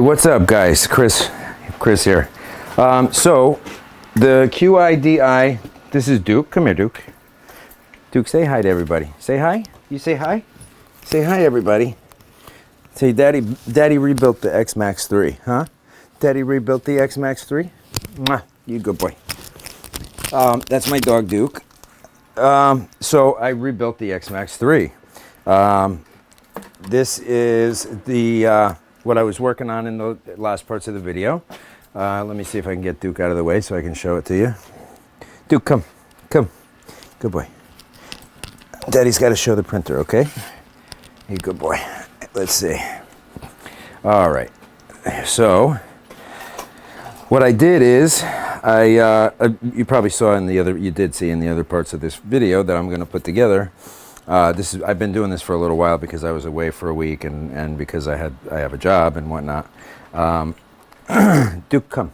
What's up, guys? Chris here. So the QIDI, this is Duke. Come here, Duke. Duke, say hi to everybody. Say hi. You say hi. Say hi, everybody. Say, Daddy rebuilt the X Max 3, huh? Daddy rebuilt the X Max 3. Mwah, you good boy. That's my dog, Duke. So I rebuilt the X Max 3. This is the what I was working on in the last parts of the video. Let me see if I can get Duke out of the way so I can show it to you. Duke, come. Good boy. Daddy's got to show the printer, okay? You good boy. Let's see. All right. So what I did is you probably saw in the other, you did see in the other parts of this video that I'm going to put together. I've been doing this for a little while because I was away for a week and because I have a job and whatnot. Duke, come.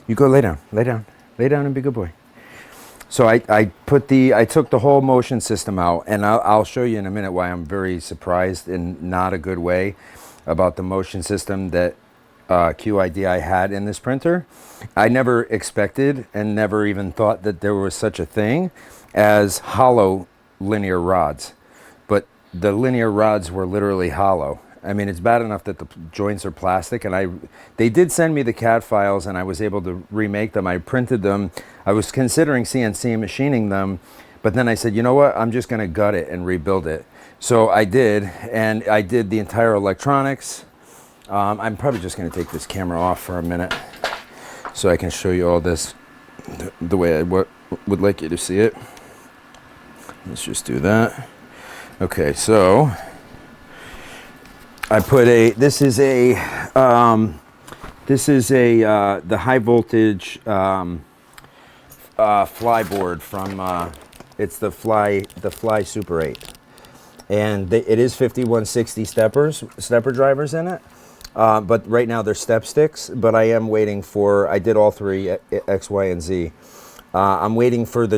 You go lay down and be a good boy. So I took the whole motion system out, and I'll show you in a minute why I'm very surprised in not a good way about the motion system that QIDI had in this printer. I never expected and never even thought that there was such a thing as hollow linear rods, but the linear rods were literally hollow. I mean, it's bad enough that the joints are plastic, and they did send me the CAD files and I was able to remake them. I printed them. I was considering CNC machining them, but then I said, you know what, I'm just going to gut it and rebuild it. So I did, and I did the entire electronics. I'm probably just going to take this camera off for a minute so I can show you all this the way I would like you to see it. Let's just do that. Okay, so I put this is a the high voltage fly board from it's the Fly Super 8, and it is 5160 stepper drivers in it. But right now they're step sticks, but I am waiting for, I did all three, X, Y, and Z. I'm waiting for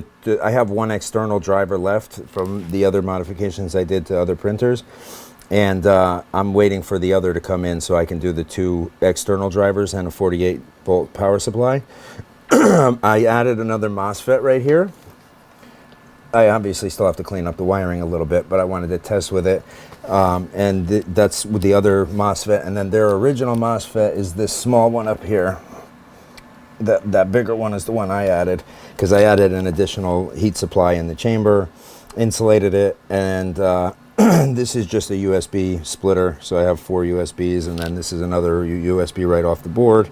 I have one external driver left from the other modifications I did to other printers. And I'm waiting for the other to come in so I can do the two external drivers and a 48 volt power supply. I added another MOSFET right here. I obviously still have to clean up the wiring a little bit, but I wanted to test with it. And that's with the other MOSFET. And then their original MOSFET is this small one up here. That bigger one is the one I added because I added an additional heat supply in the chamber, insulated it, and this is just a USB splitter. So I have 4 USBs, and then this is another USB right off the board.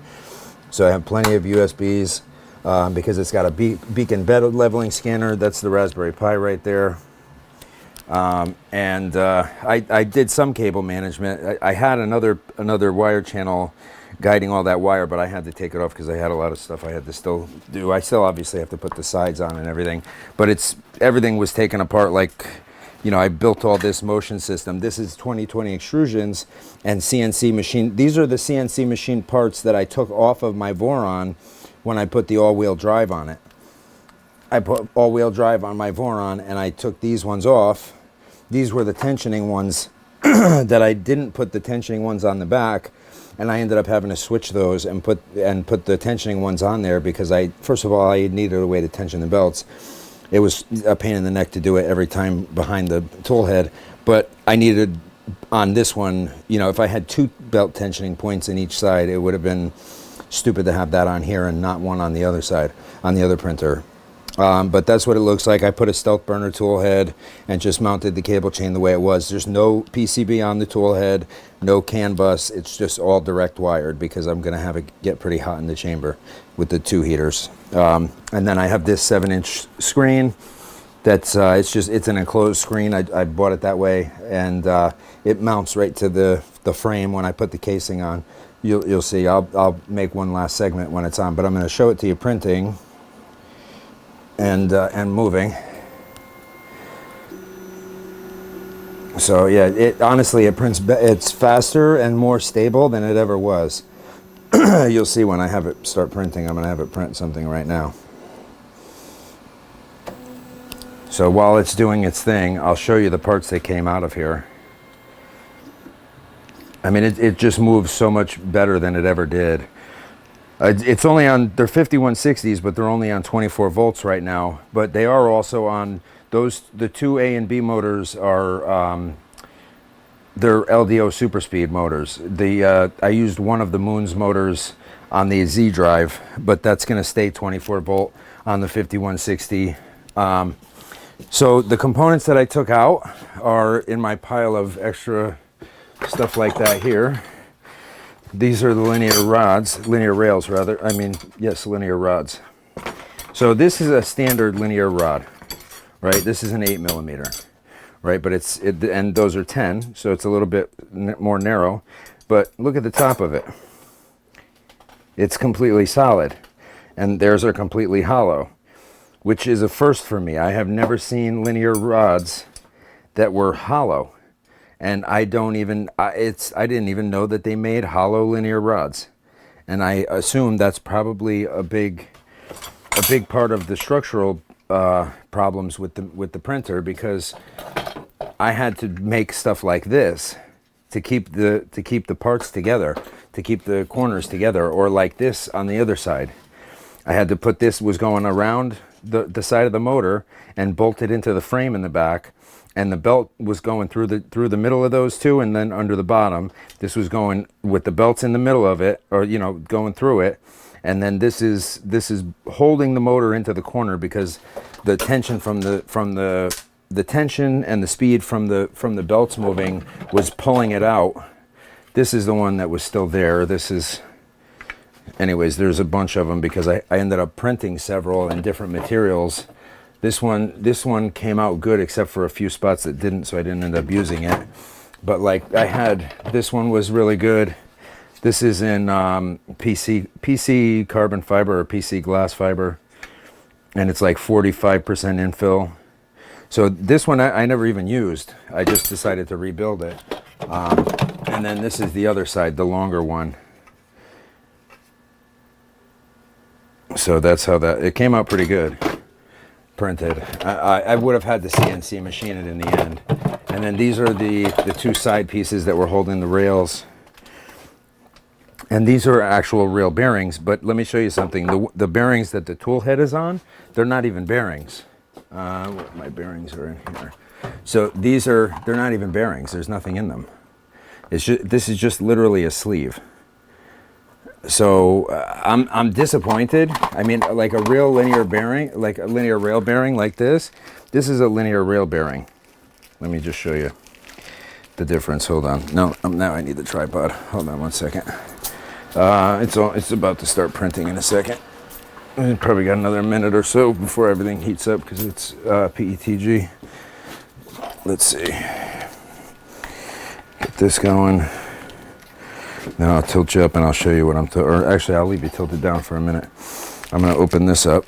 So I have plenty of USBs because it's got a beacon bed leveling scanner. That's the Raspberry Pi right there. I did some cable management. I had another wire channel guiding all that wire, but I had to take it off because I had a lot of stuff I had to still do. I still obviously have to put the sides on and everything, but everything was taken apart. Like, you know, I built all this motion system. This is 2020 extrusions and CNC machine. These are the CNC machine parts that I took off of my Voron when I put the all-wheel drive on it. I put all-wheel drive on my Voron and I took these ones off. These were the tensioning ones that I didn't put the tensioning ones on the back, and I ended up having to switch those and put the tensioning ones on there because first of all, I needed a way to tension the belts. It was a pain in the neck to do it every time behind the tool head, but I needed on this one, you know, if I had 2 belt tensioning points in each side, it would have been stupid to have that on here and not one on the other side, on the other printer. But that's what it looks like. I put a stealth burner tool head and just mounted the cable chain the way it was. There's no PCB on the tool head, no CAN bus. It's just all direct wired because I'm going to have it get pretty hot in the chamber with the 2 heaters. And then I have this 7-inch screen. That's it's an enclosed screen. I bought it that way, and it mounts right to the frame when I put the casing on. You'll see. I'll make one last segment when it's on, but I'm going to show it to you printing and moving. So yeah, honestly it prints. It's faster and more stable than it ever was. You'll see when I have it start printing. I'm going to have it print something right now. So while it's doing its thing, I'll show you the parts that came out of here. I mean, it just moves so much better than it ever did. It's only on, they're 5160s, but they're only on 24 volts right now. But they are also on those, the two A and B motors are, they're LDO super speed motors. I used one of the Moon's motors on the Z drive, but that's going to stay 24 volt on the 5160. So the components that I took out are in my pile of extra stuff like that here. These are the linear rails rather. I mean, yes, linear rods. So this is a standard linear rod, right? This is an 8 millimeter, right? But and those are 10, so it's a little bit more narrow. But look at the top of it. It's completely solid, and theirs are completely hollow, which is a first for me. I have never seen linear rods that were hollow. And I didn't even know that they made hollow linear rods. And I assume that's probably a big part of the structural problems with the printer, because I had to make stuff like this to keep the parts together, to keep the corners together, or like this on the other side. I had to put this, was going around the side of the motor and bolted into the frame in the back. And the belt was going through the middle of those two, and then under the bottom. This was going with the belts in the middle of it, or going through it. And then this is holding the motor into the corner, because the tension from the tension and the speed from the belts moving was pulling it out. This is the one that was still there. This is, anyways, there's a bunch of them because I ended up printing several in different materials. This one came out good, except for a few spots that didn't, so I didn't end up using it. But like this one was really good. This is in PC carbon fiber or PC glass fiber, and it's like 45% infill. So this one I never even used. I just decided to rebuild it. And then this is the other side, the longer one. So that's how it came out pretty good. Printed. I would have had to CNC machine it in the end. And then these are the two side pieces that were holding the rails. And these are actual real bearings, but let me show you something. The bearings that the tool head is on, they're not even bearings. My bearings are in here. So they're not even bearings. There's nothing in them. This is just literally a sleeve. So I'm disappointed. I mean, like a real linear bearing, like a linear rail bearing like this is a linear rail bearing. Let me just show you the difference. Hold on. No, now I need the tripod. Hold on one second. It's about to start printing in a second. Probably got another minute or so before everything heats up, because it's PETG. Let's see. Get this going. Then I'll tilt you up and I'll show you what or actually I'll leave you tilted down for a minute. I'm going to open this up.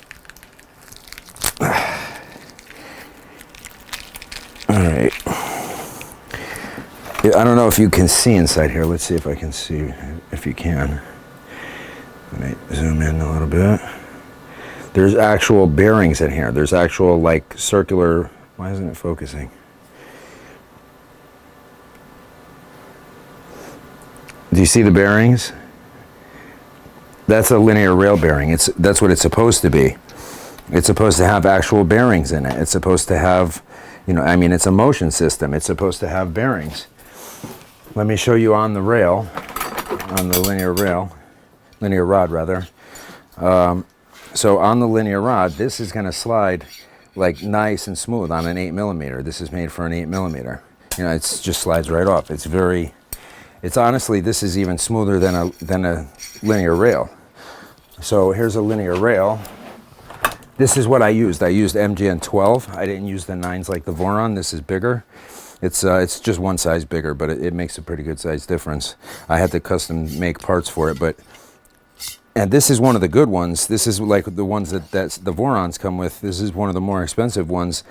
All right. I don't know if you can see inside here. Let's see if I can see, if you can. Let me zoom in a little bit. There's actual bearings in here. There's actual like circular, why isn't it focusing? Do you see the bearings? That's a linear rail bearing. That's what it's supposed to be. It's supposed to have actual bearings in it. It's supposed to have, I mean, it's a motion system. It's supposed to have bearings. Let me show you on the rail, on the linear rod rather. So on the linear rod, this is going to slide like nice and smooth on an 8 millimeter. This is made for an 8 millimeter. It just slides right off. It's honestly, this is even smoother than a linear rail. So here's a linear rail. This is what I used. I used MGN 12. I didn't use the 9s like the Voron. This is bigger. It's just one size bigger, but it makes a pretty good size difference. I had to custom make parts for it, and this is one of the good ones. This is like the ones that the Vorons come with. This is one of the more expensive ones,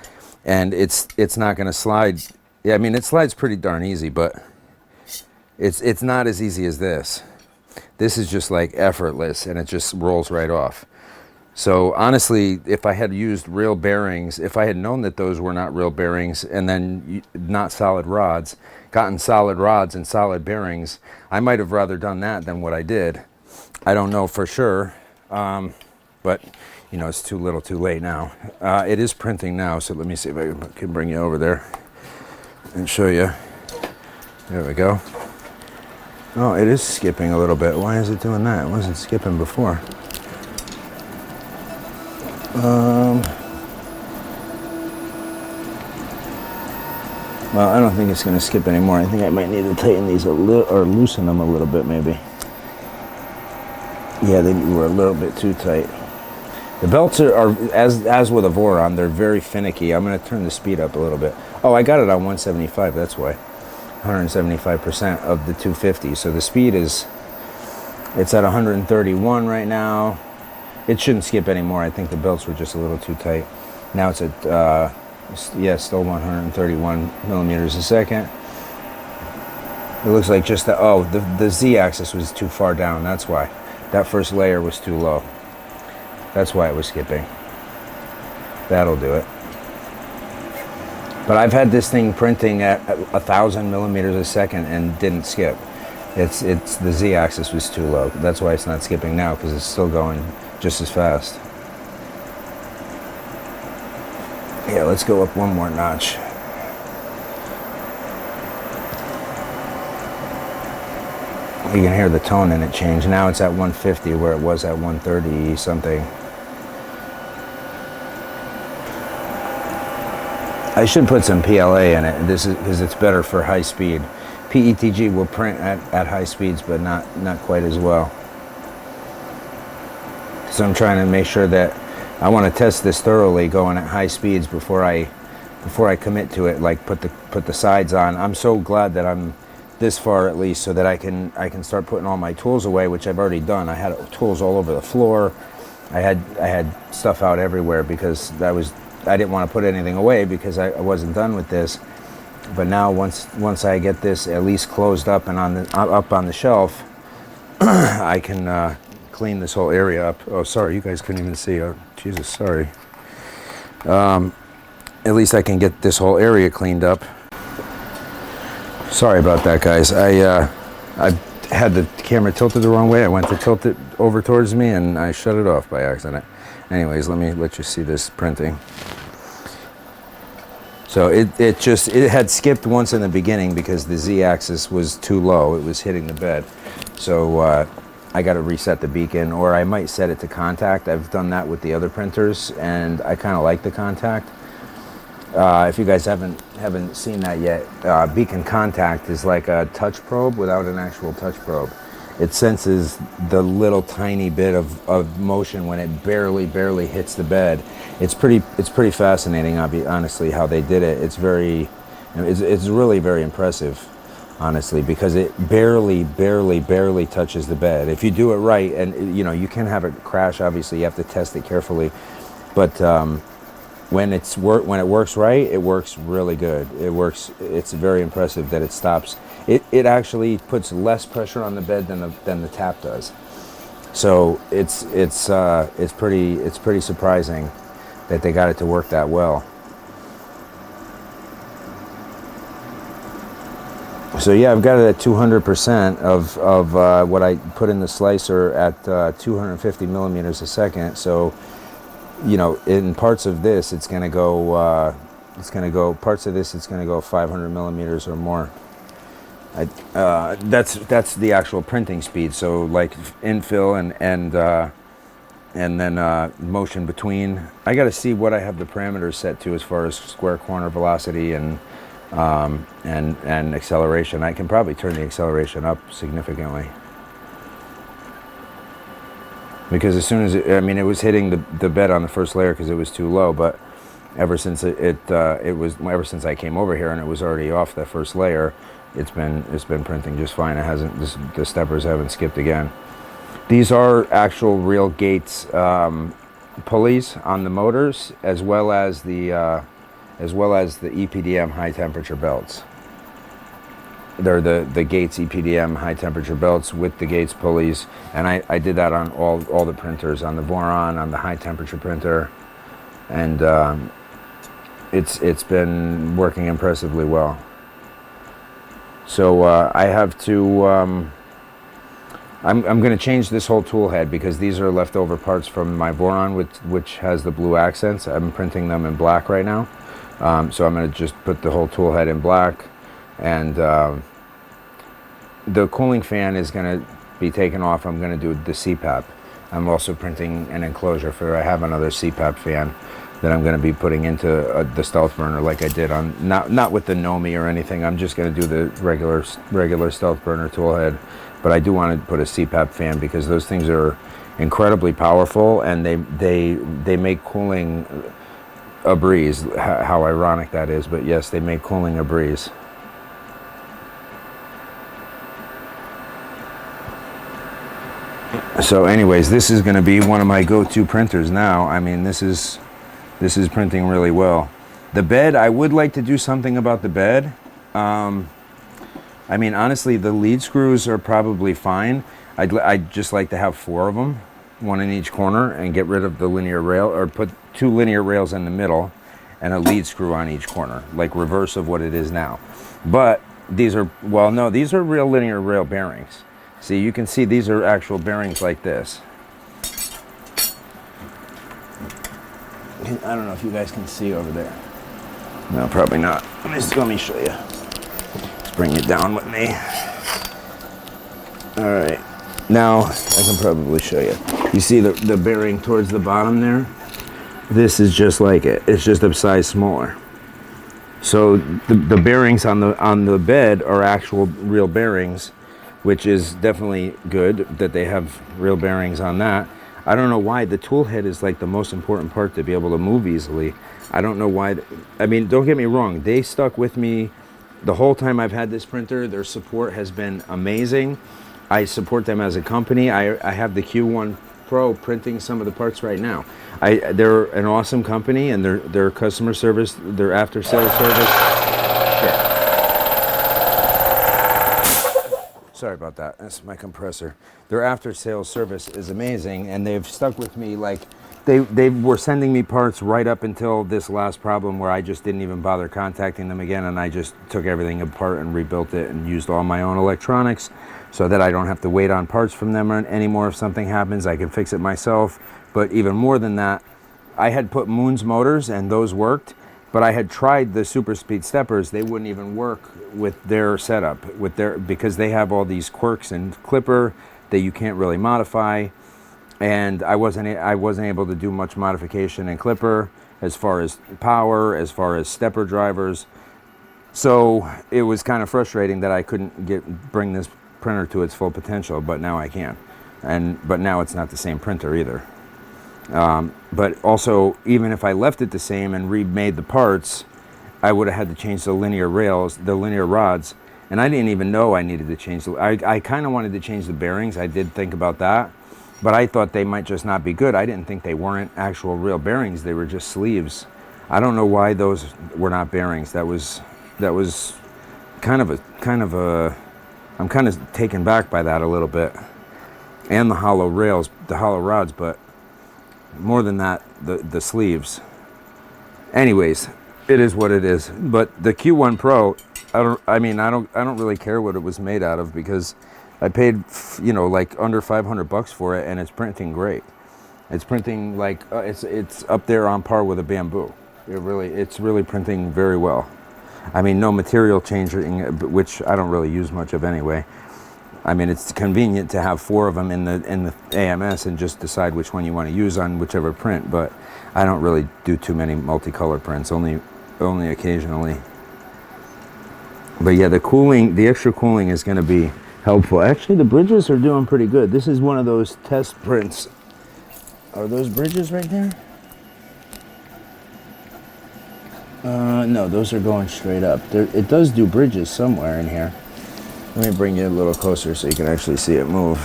and it's not going to slide. Yeah, I mean, it slides pretty darn easy, but it's not as easy as this. This is just like effortless, and it just rolls right off. So honestly, if I had used real bearings, if I had known that those were not real bearings and then not solid rods, gotten solid rods and solid bearings, I might have rather done that than what I did. I don't know for sure, but you know, it's too little too late now. It is printing now, so let me see if I can bring you over there and show you. There we go. Oh, it is skipping a little bit. Why is it doing that? It wasn't skipping before. Well, I don't think it's going to skip anymore. I think I might need to tighten these a little, or loosen them a little bit maybe. Yeah, they were a little bit too tight. The belts are as with a Voron, they're very finicky. I'm going to turn the speed up a little bit. Oh, I got it on 175, that's why. 175% of the 250. So the speed it's at 131 right now. It shouldn't skip anymore. I think the belts were just a little too tight. Now it's at, still 131 millimeters a second. It looks like just the Z-axis was too far down. That's why. That first layer was too low. That's why it was skipping. That'll do it. But I've had this thing printing at 1,000 millimeters a second and didn't skip. It's the Z-axis was too low. That's why it's not skipping now, because it's still going just as fast. Yeah, let's go up one more notch. You can hear the tone in it change. Now it's at 150 where it was at 130 something. I should put some PLA in it. This is because it's better for high speed. PETG will print at high speeds, but not quite as well. So I'm trying to make sure that I want to test this thoroughly going at high speeds before I commit to it. Like put the sides on. I'm so glad that I'm this far at least, so that I can start putting all my tools away, which I've already done. I had tools all over the floor. I had stuff out everywhere because I didn't want to put anything away because I wasn't done with this. But now once I get this at least closed up and up on the shelf, I can clean this whole area up. Oh, sorry, you guys couldn't even see. Oh, Jesus, sorry. At least I can get this whole area cleaned up. Sorry about that, guys. I had the camera tilted the wrong way. I went to tilt it over towards me and I shut it off by accident. Anyways, let me let you see this printing. So it had skipped once in the beginning because the Z-axis was too low. It was hitting the bed. So I got to reset the beacon, or I might set it to contact. I've done that with the other printers and I kind of like the contact. If you guys haven't seen that yet, beacon contact is like a touch probe without an actual touch probe. It senses the little tiny bit of motion when it barely hits the bed. It's pretty fascinating, honestly, how they did it. It's really very impressive, honestly, because it barely touches the bed. If you do it right, and you can have it crash. Obviously, you have to test it carefully, but when it works right, it works really good. It's very impressive that it stops. It actually puts less pressure on the bed than the tap does. So it's pretty surprising that they got it to work that well. So yeah, I've got it at 200% of what I put in the slicer at 250 millimeters a second. So in parts of this, it's going to go. Parts of this, it's going to go 500 millimeters or more. That's the actual printing speed. So like infill and then motion between. I got to see what I have the parameters set to as far as square corner velocity and acceleration. I can probably turn the acceleration up significantly. Because as soon as it was hitting the bed on the first layer because it was too low, but ever since ever since I came over here and it was already off that first layer, it's been printing just fine. It hasn't. The steppers haven't skipped again. These are actual real Gates pulleys on the motors, as well as the EPDM high temperature belts. they're the Gates EPDM high temperature belts with the Gates pulleys, and I did that on all the printers, on the Voron, on the high temperature printer, and it's been working impressively well. So I have to, I'm going to change this whole tool head because these are leftover parts from my Voron, which has the blue accents. I'm printing them in black right now. So I'm going to just put the whole tool head in black, and the cooling fan is going to be taken off. I'm going to do the CPAP. I'm also printing an enclosure for, I have another CPAP fan that I'm going to be putting into the stealth burner like I did on, not with the Nomi or anything. I'm just going to do the regular stealth burner tool head. But I do want to put a CPAP fan because those things are incredibly powerful, and they make cooling a breeze. How ironic that is, but yes, they make cooling a breeze. So anyways, this is going to be one of my go-to printers now. I mean, this is printing really well. The bed, I would like to do something about the bed. I mean, honestly, the lead screws are probably fine. I'd just like to have 4 of them, 1 in each corner, and get rid of the linear rail, or put 2 linear rails in the middle and a lead screw on each corner, like reverse of what it is now. But these are, well, no, these are real linear rail bearings. See, you can see these are actual bearings like this. I don't know if you guys can see over there. No, probably not. Let me show you. Let's bring it down with me. All right. Now, I can probably show you. You see the bearing towards the bottom there? This is just like it. It's just a size smaller. So the bearings on the bed are actual real bearings, which is definitely good that they have real bearings on that. I don't know why the tool head is like the most important part to be able to move easily. I don't know why. I mean, don't get me wrong. They stuck with me the whole time I've had this printer. Their support has been amazing. I support them as a company. I have the Q1 Pro printing some of the parts right now. They're an awesome company, and their customer service, their after sales service. Yeah. Sorry about that. That's my compressor. Their after sales service is amazing, and they've stuck with me. Like they were sending me parts right up until this last problem where I just didn't even bother contacting them again, and I just took everything apart and rebuilt it and used all my own electronics so that I don't have to wait on parts from them anymore. If something happens, I can fix it myself. But even more than that, I had put Moon's motors, and those worked. But I had tried the super speed steppers. They wouldn't even work with their setup, because they have all these quirks in Clipper that you can't really modify, and I wasn't able to do much modification in Clipper as far as power, as far as stepper drivers. So it was kind of frustrating that I couldn't bring this printer to its full potential, but now I can. But now it's not the same printer either. But also, even if I left it the same and remade the parts, I would have had to change the linear rails, the linear rods, and I didn't even know I needed to change I kind of wanted to change the bearings. I did think about that, but I thought they might just not be good. I didn't think they weren't actual real bearings. They were just sleeves. I don't know why those were not bearings. That was kind of a I'm kind of taken back by that a little bit, and the hollow rails, the hollow rods, but more than that, the sleeves. Anyways, it is what it is. But the Q1 Pro, I don't really care what it was made out of, because I paid, like under $500 for it, and it's printing great. It's printing like it's up there on par with a Bamboo. It's really printing very well. I mean, no material changing, which I don't really use much of anyway. I mean, it's convenient to have 4 of them in the AMS and just decide which one you want to use on whichever print, but I don't really do too many multicolor prints, only occasionally. But yeah, the extra cooling is going to be helpful. Actually, the bridges are doing pretty good. This is one of those test prints. Are those bridges right there? No, those are going straight up. It does do bridges somewhere in here. Let me bring you a little closer so you can actually see it move.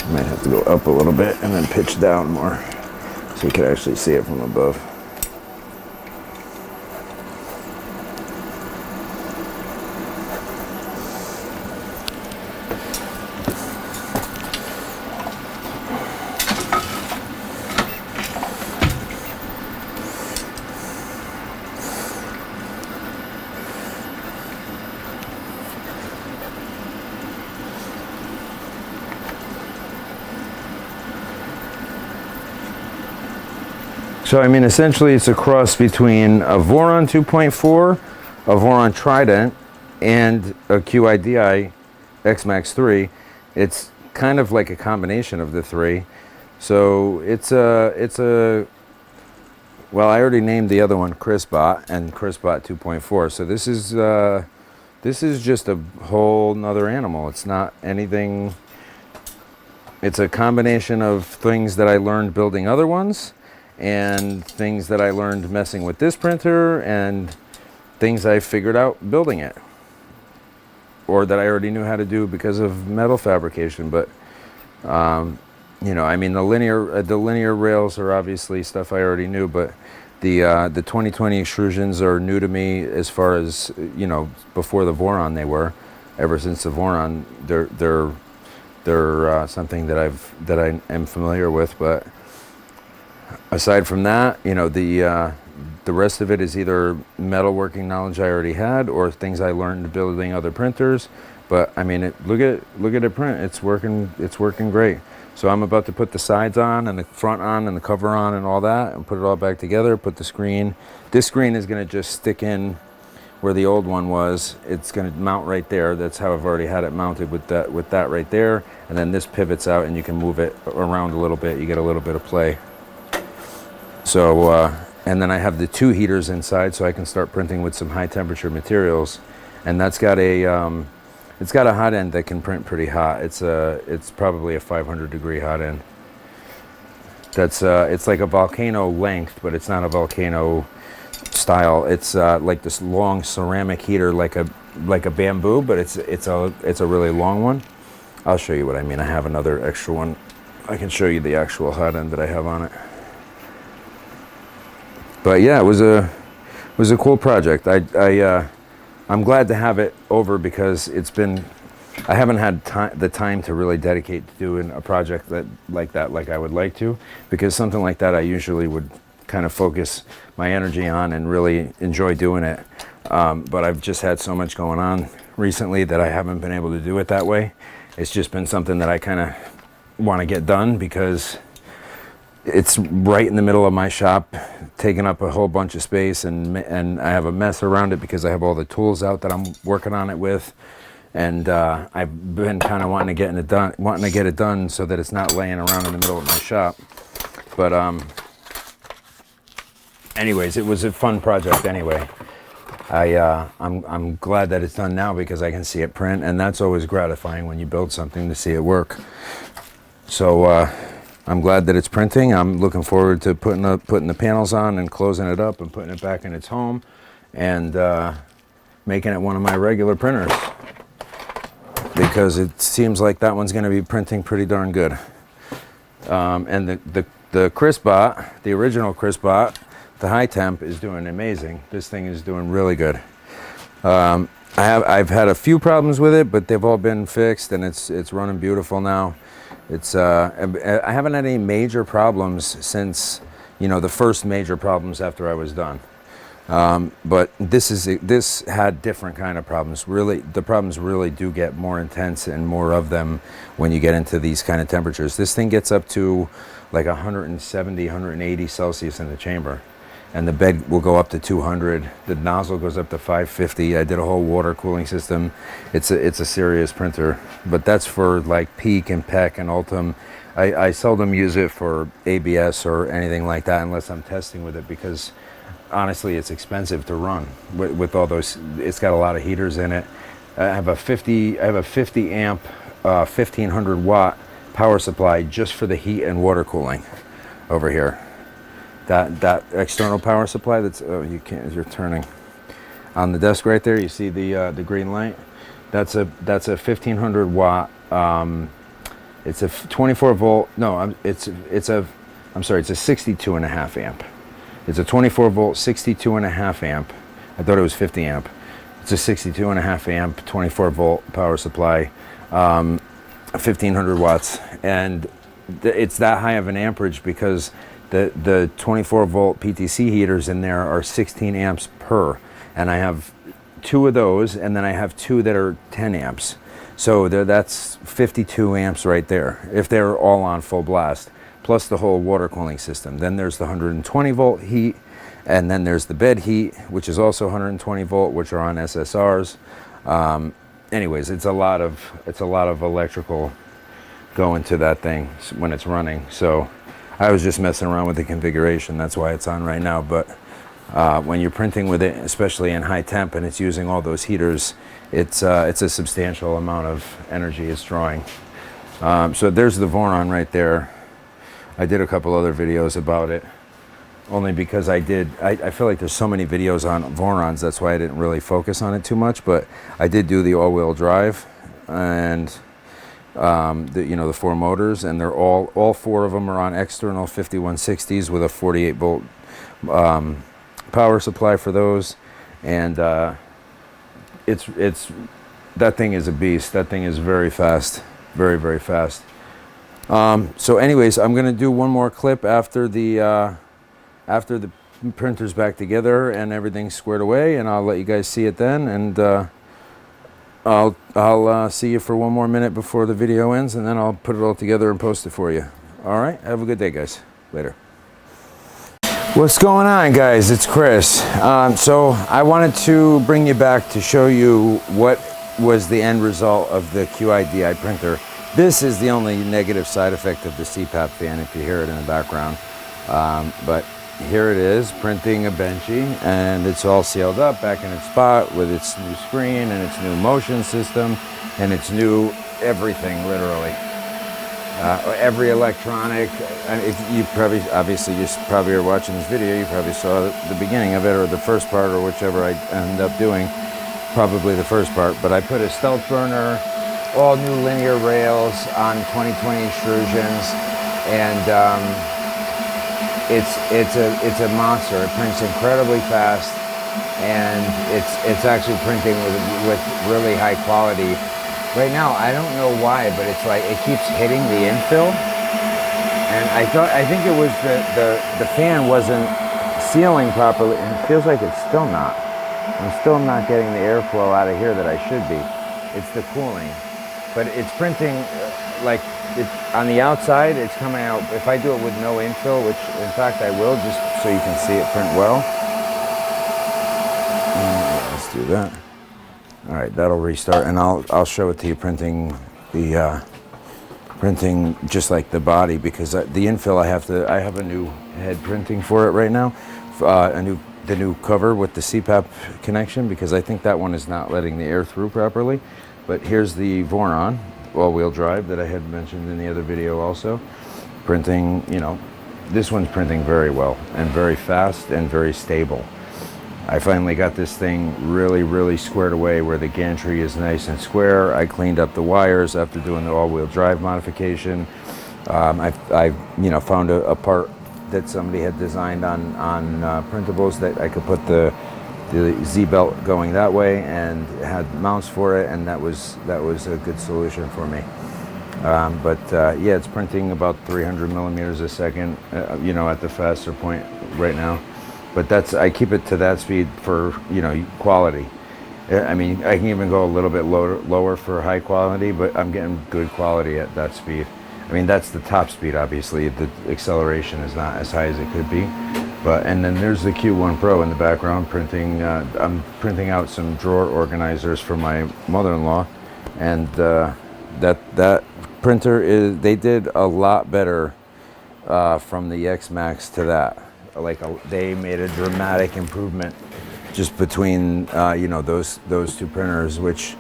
I might have to go up a little bit and then pitch down more so you can actually see it from above. So I mean, essentially it's a cross between a Voron 2.4, a Voron Trident, and a Qidi X-Max 3. It's kind of like a combination of the three. So it's a well, I already named the other one ChrisBot and ChrisBot 2.4. So this is just a whole nother animal. It's not anything. It's a combination of things that I learned building other ones, and things that I learned messing with this printer, and things I figured out building it, or that I already knew how to do because of metal fabrication. But you know, I mean, the linear rails are obviously stuff I already knew, but the 2020 extrusions are new to me as far as, you know, before the Voron they were. Ever since the Voron, they're something that I am familiar with. But aside from that, you know, the rest of it is either metalworking knowledge I already had or things I learned building other printers. But I mean, look at it print. It's working great. So I'm about to put the sides on and the front on and the cover on and all that, and put it all back together. Put the screen. This screen is going to just stick in where the old one was. It's going to mount right there. That's how I've already had it mounted, with that right there. And then this pivots out and you can move it around a little bit. You get a little bit of play. So and then I have the two heaters inside, so I can start printing with some high temperature materials. And that's got a it's got a hot end that can print pretty hot. It's probably a 500 degree hot end. That's it's like a volcano length, but it's not a volcano style. It's like this long ceramic heater, like a bamboo, but it's a really long one. I'll show you what I mean. I have another extra one. I can show you the actual hot end that I have on it. But yeah, it was a cool project. I'm glad to have it over, because I haven't had the time to really dedicate to doing a project like I would like to, because something like that I usually would kind of focus my energy on and really enjoy doing it. But I've just had so much going on recently that I haven't been able to do it that way. It's just been something that I kind of want to get done, because it's right in the middle of my shop, taking up a whole bunch of space, and I have a mess around it because I have all the tools out that I'm working on it with, and I've been kind of wanting to get it done so that it's not laying around in the middle of my shop. But anyways, it was a fun project anyway. I'm glad that it's done now, because I can see it print, and that's always gratifying when you build something, to see it work. So I'm glad that it's printing. I'm looking forward to putting the panels on and closing it up and putting it back in its home, and making it one of my regular printers, because it seems like that one's going to be printing pretty darn good. And the ChrisBot, the original ChrisBot, the high temp, is doing amazing. This thing is doing really good. I've had a few problems with it, but they've all been fixed, and it's running beautiful now. I haven't had any major problems since, you know, the first major problems after I was done. But this had different kind of problems. Really, the problems really do get more intense, and more of them when you get into these kind of temperatures. This thing gets up to like 170, 180 Celsius in the chamber, and the bed will go up to 200. The nozzle goes up to 550. I did a whole water cooling system. It's a serious printer, but that's for like Peak and Peck and Ultim. I seldom use it for ABS or anything like that unless I'm testing with it, because honestly, it's expensive to run with all those. It's got a lot of heaters in it. I have a 50 amp, 1500 watt power supply just for the heat and water cooling over here. That external power supply, that's, oh, you can't, you're turning on the desk right there, you see the green light. That's a 1500 watt. It's a 24 volt. No, it's a 62 and a half amp. It's a 24 volt, 62 and a half amp. I thought it was 50 amp. It's a 62 and a half amp, 24 volt power supply, 1500 watts, and it's that high of an amperage because the 24 volt PTC heaters in there are 16 amps per, and I have two of those, and then I have two that are 10 amps. So that's 52 amps right there, if they're all on full blast. plus the whole water cooling system. Then there's the 120 volt heat, and then there's the bed heat, which is also 120 volt, which are on SSRs. Anyways, it's a lot of electrical going to that thing when it's running. So I was just messing around with the configuration. That's why it's on right now. But when you're printing with it, especially in high temp, and it's using all those heaters, it's a substantial amount of energy it's drawing. So there's the Voron right there. I did a couple other videos about it, only because I feel like there's so many videos on Vorons, that's why I didn't really focus on it too much. But I did do the all-wheel drive, and the 4 motors, and they're all 4 of them are on external 5160s with a 48 volt power supply for those. And it's that thing is a beast. That thing is very fast, very, very fast. So anyways, I'm gonna do one more clip after the printer's back together and everything's squared away, and I'll let you guys see it then. And I'll see you for one more minute before the video ends, and then I'll put it all together and post it for you. All right, have a good day, guys. Later. What's going on, guys? It's Chris. So I wanted to bring you back to show you what was the end result of the Qidi printer. This is the only negative side effect of the CPAP fan, if you hear it in the background. But here it is, printing a Benchy, and it's all sealed up back in its spot with its new screen and its new motion system and its new everything, literally. Every electronic. If you probably are watching this video, you probably saw the beginning of it, or the first part, or whichever I end up doing, probably the first part. But I put a stealth burner, all new linear rails on 2020 extrusions, and it's a monster. It prints incredibly fast, and it's actually printing with really high quality. Right now, I don't know why, but it's like it keeps hitting the infill, and I think it was the fan wasn't sealing properly, and it feels like it's still not. I'm still not getting the airflow out of here that I should be. It's the cooling, but it's printing like on the outside. It's coming out. If I do it with no infill, which in fact I will, just so you can see it print well. Let's do that. All right, that'll restart, and I'll show it to you printing just like the body, because the infill I have a new head printing for it right now, the new cover with the CPAP connection, because I think that one is not letting the air through properly. But here's the Voron all-wheel drive that I had mentioned in the other video also, printing. This one's printing very well and very fast and very stable. I finally got this thing really, really squared away where the gantry is nice and square. I cleaned up the wires after doing the all-wheel drive modification. I found a part that somebody had designed on printables that I could put the Z-belt going that way, and had mounts for it, and that was a good solution for me. Yeah, it's printing about 300 millimeters a second, at the faster point right now. But I keep it to that speed for, quality. I mean, I can even go a little bit lower for high quality, but I'm getting good quality at that speed. I mean, that's the top speed, obviously. The acceleration is not as high as it could be. And then there's the Q1 Pro in the background printing. I'm printing out some drawer organizers for my mother-in-law. And that printer they did a lot better from the X-Max to that. They made a dramatic improvement just between those two printers, which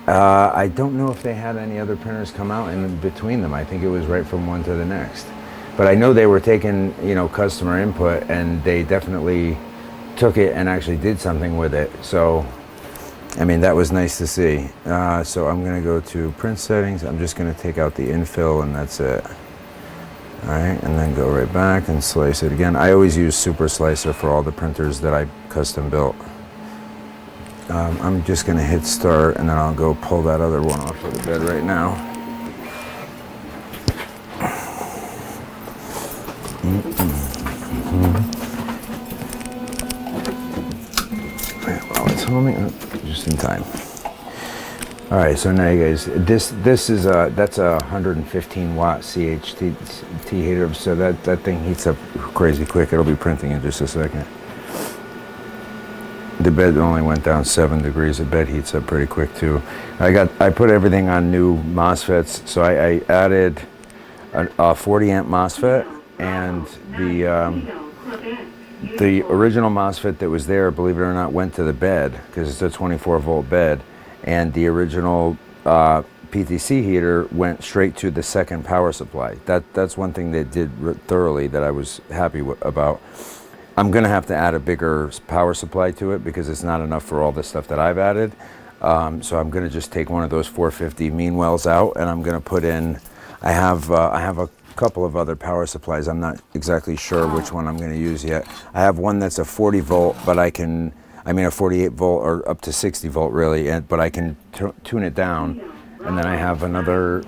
I don't know if they had any other printers come out in between them. I think it was right from one to the next, but I know they were taking customer input, and they definitely took it and actually did something with it. So I mean, that was nice to see. So I'm going to go to print settings. I'm just going to take out the infill, and that's it. All right, and then go right back and slice it again. I always use Super Slicer for all the printers that I custom built. I'm just gonna hit start, and then I'll go pull that other one off of the bed right now. Well, it's homing up just in time. All right, so now you guys, this is that's a 115 watt CHT heater, so that thing heats up crazy quick. It'll be printing in just a second. The bed only went down 7 degrees. The bed heats up pretty quick too. I put everything on new MOSFETs, so I added a 40 amp MOSFET, and the original MOSFET that was there, believe it or not, went to the bed because it's a 24 volt bed, and the original PTC heater went straight to the second power supply. That's one thing they did thoroughly that I was happy about. I'm gonna have to add a bigger power supply to it because it's not enough for all the stuff that I've added. So I'm gonna just take one of those 450 Meanwells out, and I'm gonna put in, I have a couple of other power supplies. I'm not exactly sure which one I'm gonna use yet. I have one that's a 40 volt, but a 48 volt or up to 60 volt really, but I can tune it down. And then I have another,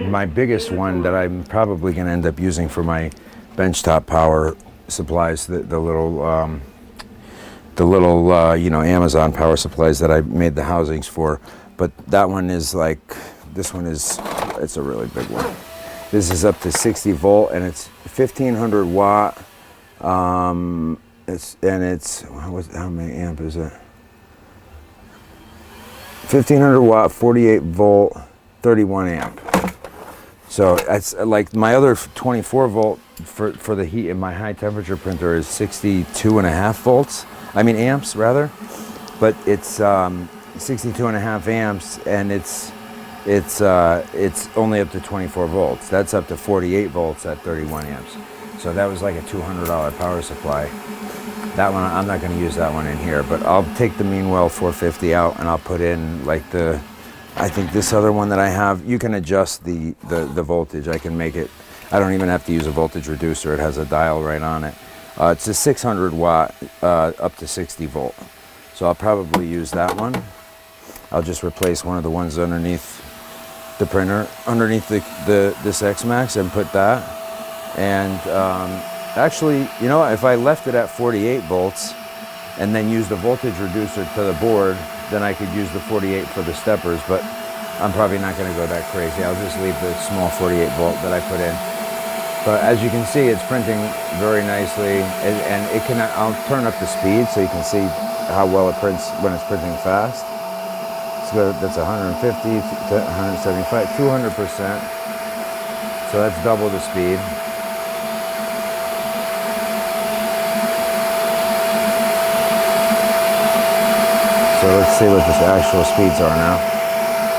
my biggest one that I'm probably gonna end up using for my benchtop power supplies, the little Amazon power supplies that I made the housings for. But that one is like, it's a really big one. This is up to 60 volt, and it's 1500 watt. How many amp is it? 1500 watt, 48 volt, 31 amp. So it's like my other 24 volt for the heat in my high temperature printer is 62.5 volts. Amps rather, but it's 62.5 amps, and it's only up to 24 volts. That's up to 48 volts at 31 amps. So that was like a $200 power supply. That one, I'm not going to use that one in here, but I'll take the Meanwell 450 out and I'll put in like I think this other one that I have, you can adjust the voltage. I can make it, I don't even have to use a voltage reducer. It has a dial right on it. It's a 600 watt up to 60 volt. So I'll probably use that one. I'll just replace one of the ones underneath the printer, underneath this X-Max, and put that. And actually, you know, if I left it at 48 volts and then use the voltage reducer to the board, then I could use the 48 for the steppers, but I'm probably not going to go that crazy. I'll just leave the small 48 volt that I put in. But as you can see, it's printing very nicely, and I'll turn up the speed so you can see how well it prints when it's printing fast. So that's 150 to 175, 200%. So that's double the speed. So let's see what the actual speeds are now.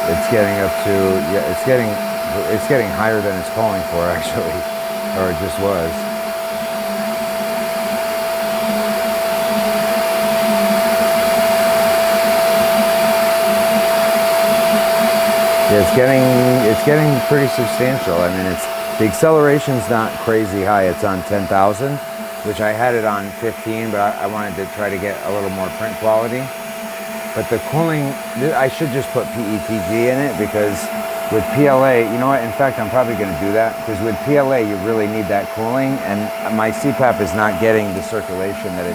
It's getting up to, yeah, it's getting higher than it's calling for actually, or it just was. Yeah, it's getting pretty substantial. I mean, the acceleration's not crazy high. It's on 10,000, which I had it on 15, but I wanted to try to get a little more print quality. But the cooling, I should just put PETG in it, because with PLA, you know what, in fact, I'm probably going to do that, because with PLA, you really need that cooling, and my CPAP is not getting the circulation that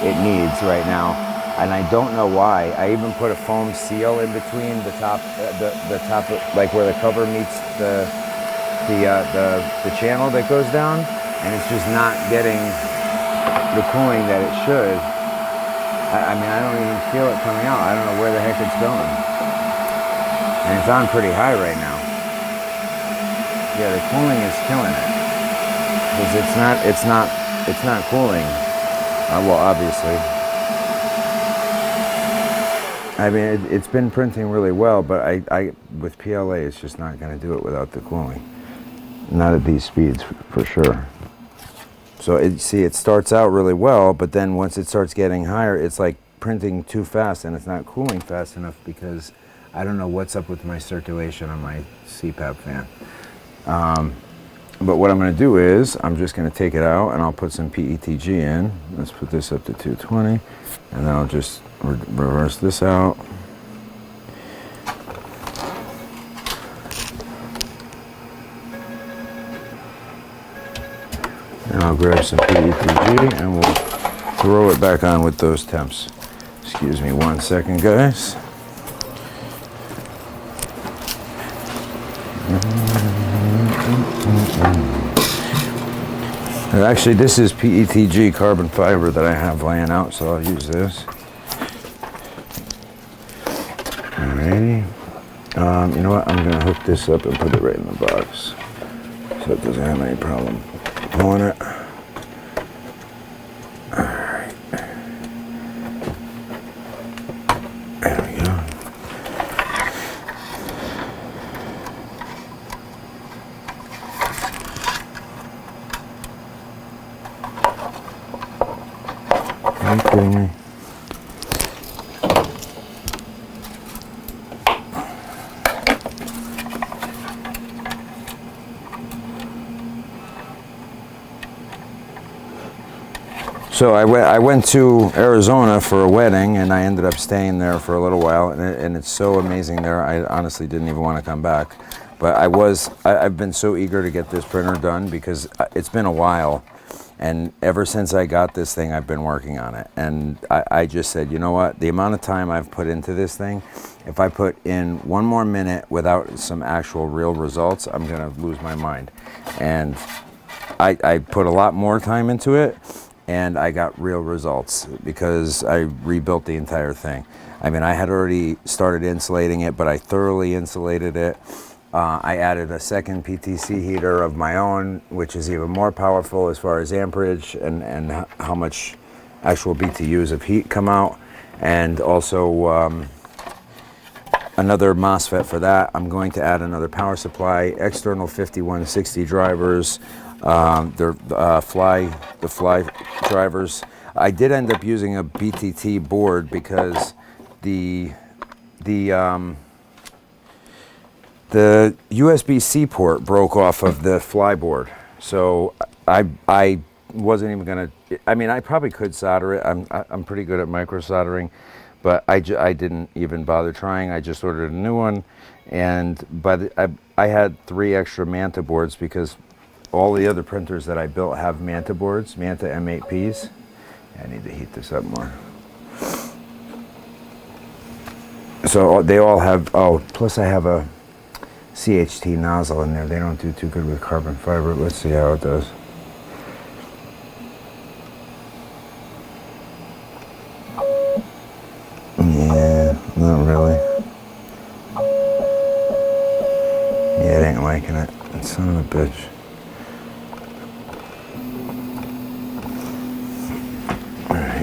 it needs right now, and I don't know why. I even put a foam seal in between the top, the top, like where the cover meets the channel that goes down, and it's just not getting the cooling that it should. I mean, I don't even feel it coming out. I don't know where the heck it's going. And it's on pretty high right now. Yeah, the cooling is killing it. Because it's not cooling. Well, obviously. I mean, it's been printing really well, but with PLA, it's just not going to do it without the cooling. Not at these speeds, for sure. So it starts out really well, but then once it starts getting higher, it's like printing too fast, and it's not cooling fast enough, because I don't know what's up with my circulation on my CPAP fan. But what I'm going to do is I'm just going to take it out, and I'll put some PETG in. Let's put this up to 220, and then I'll just reverse this out. And I'll grab some PETG and we'll throw it back on with those temps. Excuse me 1 second, guys. And actually, this is PETG carbon fiber that I have laying out, so I'll use this. Alrighty. You know what? I'm going to hook this up and put it right in the box, so it doesn't have any problem pulling it. Alright. There we go. Are you kidding me? So I went to Arizona for a wedding, and I ended up staying there for a little while, and it's so amazing there. I honestly didn't even want to come back, but I've been so eager to get this printer done because it's been a while, and ever since I got this thing, I've been working on it, and I just said, you know what, the amount of time I've put into this thing, if I put in one more minute without some actual real results, I'm gonna lose my mind. And I put a lot more time into it, and I got real results because I rebuilt the entire thing. I mean, I had already started insulating it, but I thoroughly insulated it. I added a second PTC heater of my own, which is even more powerful as far as amperage and how much actual BTUs of heat come out. And also another MOSFET for that. I'm going to add another power supply, external 5160 drivers. They're the fly drivers. I did end up using a BTT board because the USB-C port broke off of the fly board. So I wasn't even gonna. I mean, I probably could solder it. I'm pretty good at micro soldering, but I didn't even bother trying. I just ordered a new one, and I had 3 extra Manta boards because all the other printers that I built have Manta boards, Manta M8Ps. I need to heat this up more. So they all have, plus I have a CHT nozzle in there. They don't do too good with carbon fiber. Let's see how it does. Yeah, not really. Yeah, it ain't liking it. Son of a bitch.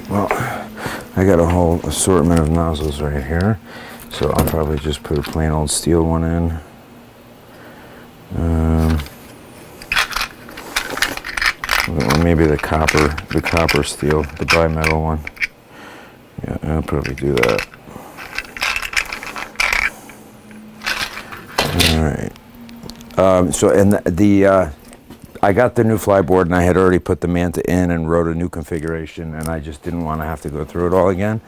Well, I got a whole assortment of nozzles right here, so I'll probably just put a plain old steel one in. Or maybe the copper steel, the bimetal one. Yeah, I'll probably do that. All right. So, and I got the new fly board, and I had already put the Manta in and wrote a new configuration, and I just didn't want to have to go through it all again.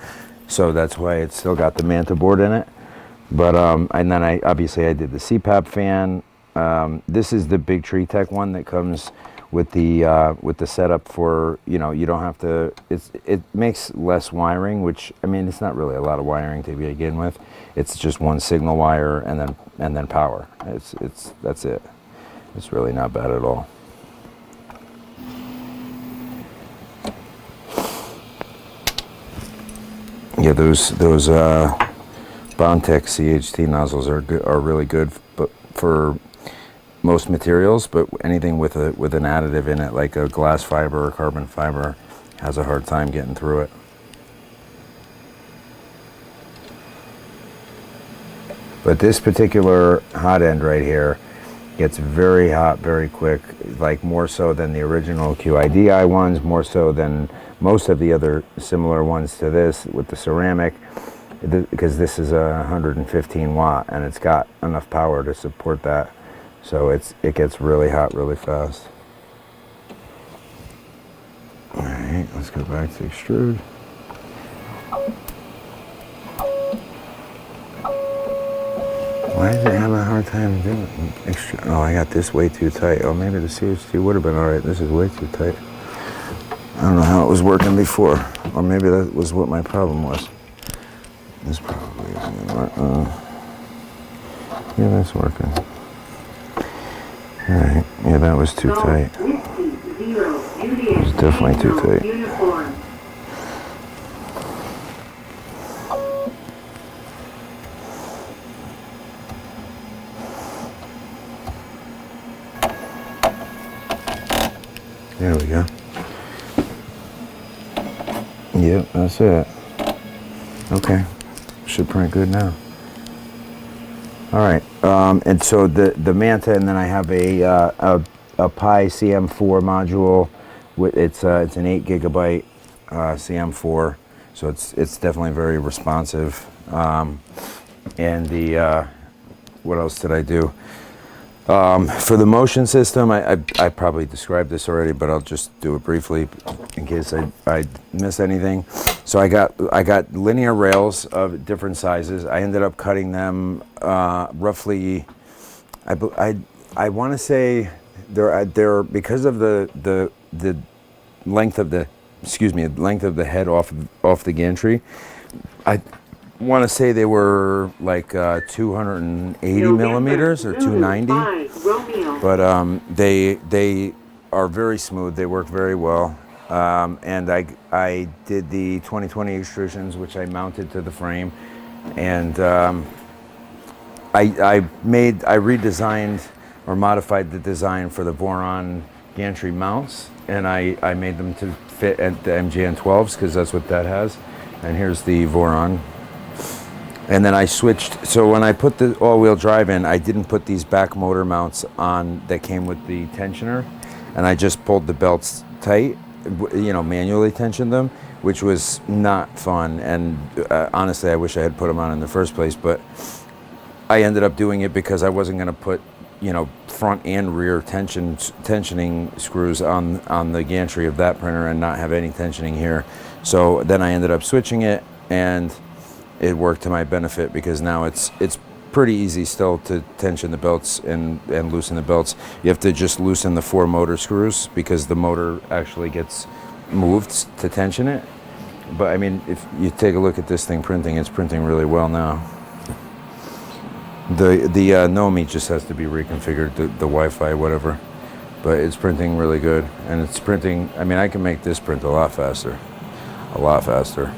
So that's why it's still got the Manta board in it. But and then I did the CPAP fan. This is the Big Tree Tech one that comes with the setup for, you don't have to. It makes less wiring, which, I mean, it's not really a lot of wiring to begin with. It's just one signal wire and then power. That's it. It's really not bad at all. Yeah, those Bondtech CHT nozzles are really good, but for most materials. But anything with an additive in it, like a glass fiber or carbon fiber, has a hard time getting through it. But this particular hot end right here gets very hot very quick, like more so than the original QIDI ones, more so than most of the other similar ones to this with the ceramic, because this is a 115 watt and it's got enough power to support that. So it gets really hot really fast. All right, let's go back to extrude. Why is it having a hard time doing it? Oh, I got this way too tight. Oh, maybe the CHT would have been all right. This is way too tight. I don't know how it was working before, or maybe that was what my problem was. This probably isn't gonna work. Yeah, that's working. Alright, yeah, that was too tight. It was definitely too tight. There we go. Yep, that's it. Okay, should print good now. All right, and so the Manta, and then I have a Pi CM4 module. It's an 8 gigabyte CM4, so it's definitely very responsive. And the what else did I do? For the motion system, I probably described this already, but I'll just do it briefly in case I miss anything. So I got linear rails of different sizes. I ended up cutting them roughly. I want to say they're because of the length of the length of the head off the gantry. I want to say they were like 280 millimeters or 290, but they are very smooth. They work very well, and I did the 2020 extrusions, which I mounted to the frame, and I redesigned or modified the design for the Voron gantry mounts, and I made them to fit at the MGN 12s because that's what that has. And here's the Voron. And then I switched, so when I put the all-wheel drive in, I didn't put these back motor mounts on that came with the tensioner, and I just pulled the belts tight, manually tensioned them, which was not fun, and honestly, I wish I had put them on in the first place, but I ended up doing it because I wasn't gonna put, front and rear tensioning screws on the gantry of that printer and not have any tensioning here. So then I ended up switching it, and it worked to my benefit because now it's pretty easy still to tension the belts and loosen the belts. You have to just loosen the 4 motor screws because the motor actually gets moved to tension it. But I mean, if you take a look at this thing printing, it's printing really well now. The Nomi just has to be reconfigured, the Wi-Fi, whatever. But it's printing really good, and it's printing, I mean, I can make this print a lot faster. A lot faster.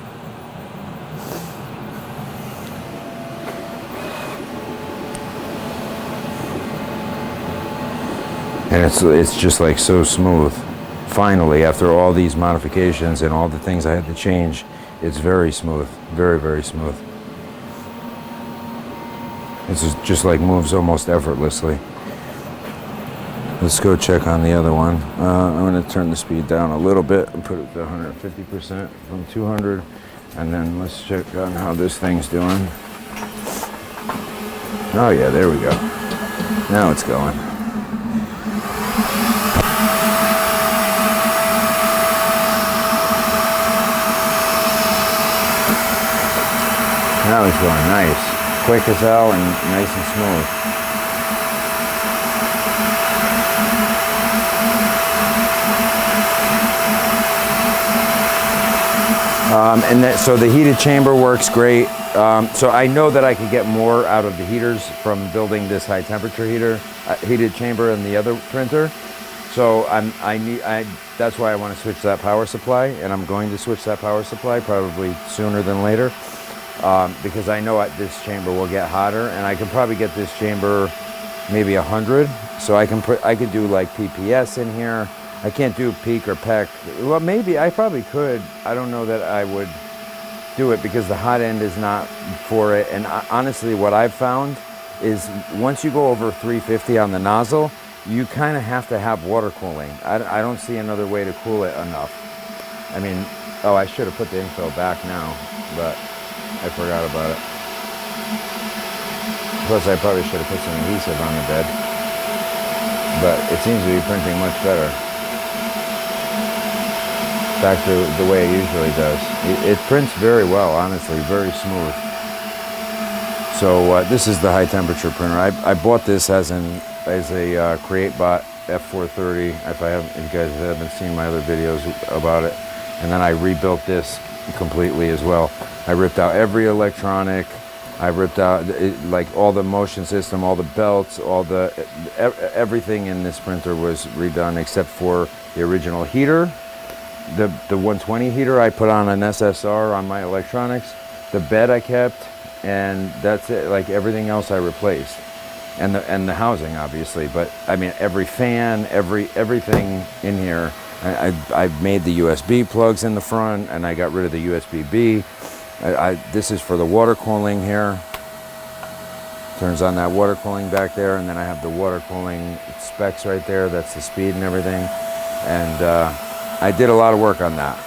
And it's just like so smooth. Finally, after all these modifications and all the things I had to change, it's very smooth, very, very smooth. It's just like moves almost effortlessly. Let's go check on the other one. I'm going to turn the speed down a little bit and put it to 150% from 200. And then let's check on how this thing's doing. Oh yeah, there we go. Now it's going. Now it's going nice. Quick as hell and nice and smooth. So the heated chamber works great. So I know that I could get more out of the heaters from building this high temperature heated chamber in the other printer. So that's why I want to switch that power supply, and I'm going to switch that power supply probably sooner than later, because I know this chamber will get hotter, and I can probably get this chamber maybe 100. So I could do like PPS in here. I can't do peak or PEC. Well, maybe I probably could. I don't know that I would do it because the hot end is not for it. And honestly, what I've found is once you go over 350 on the nozzle, you kind of have to have water cooling. I don't see another way to cool it enough. I mean, oh, I should have put the infill back now, but I forgot about it. Plus, I probably should have put some adhesive on the bed, but it seems to be printing much better. Back to the way it usually does. It prints very well, honestly, very smooth. So this is the high temperature printer. I bought this as a CreateBot F430. If you guys haven't seen my other videos about it, and then I rebuilt this completely as well. I ripped out every electronic. I ripped out like all the motion system, all the belts, everything in this printer was redone except for the original heater. The 120 heater I put on an SSR on my electronics. The bed I kept, and that's it. Like everything else I replaced, and the housing obviously. But I mean every fan, everything in here. I made the USB plugs in the front, and I got rid of the USB-B. This is for the water cooling here. Turns on that water cooling back there, and then I have the water cooling specs right there. That's the speed and everything. And I did a lot of work on that.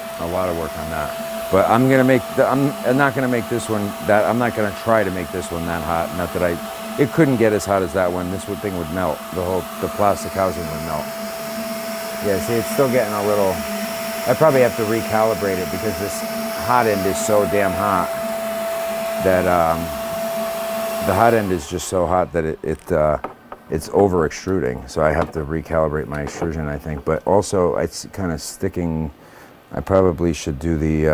But I'm not gonna make this one that. I'm not gonna try to make this one that hot. Not that it couldn't get as hot as that one. This thing would melt. The plastic housing would melt. Yeah, see, it's still getting a little. I probably have to recalibrate it because this hot end is so damn hot that the hot end is just so hot that it's over extruding. So I have to recalibrate my extrusion, I think. But also, it's kind of sticking. I probably should do the.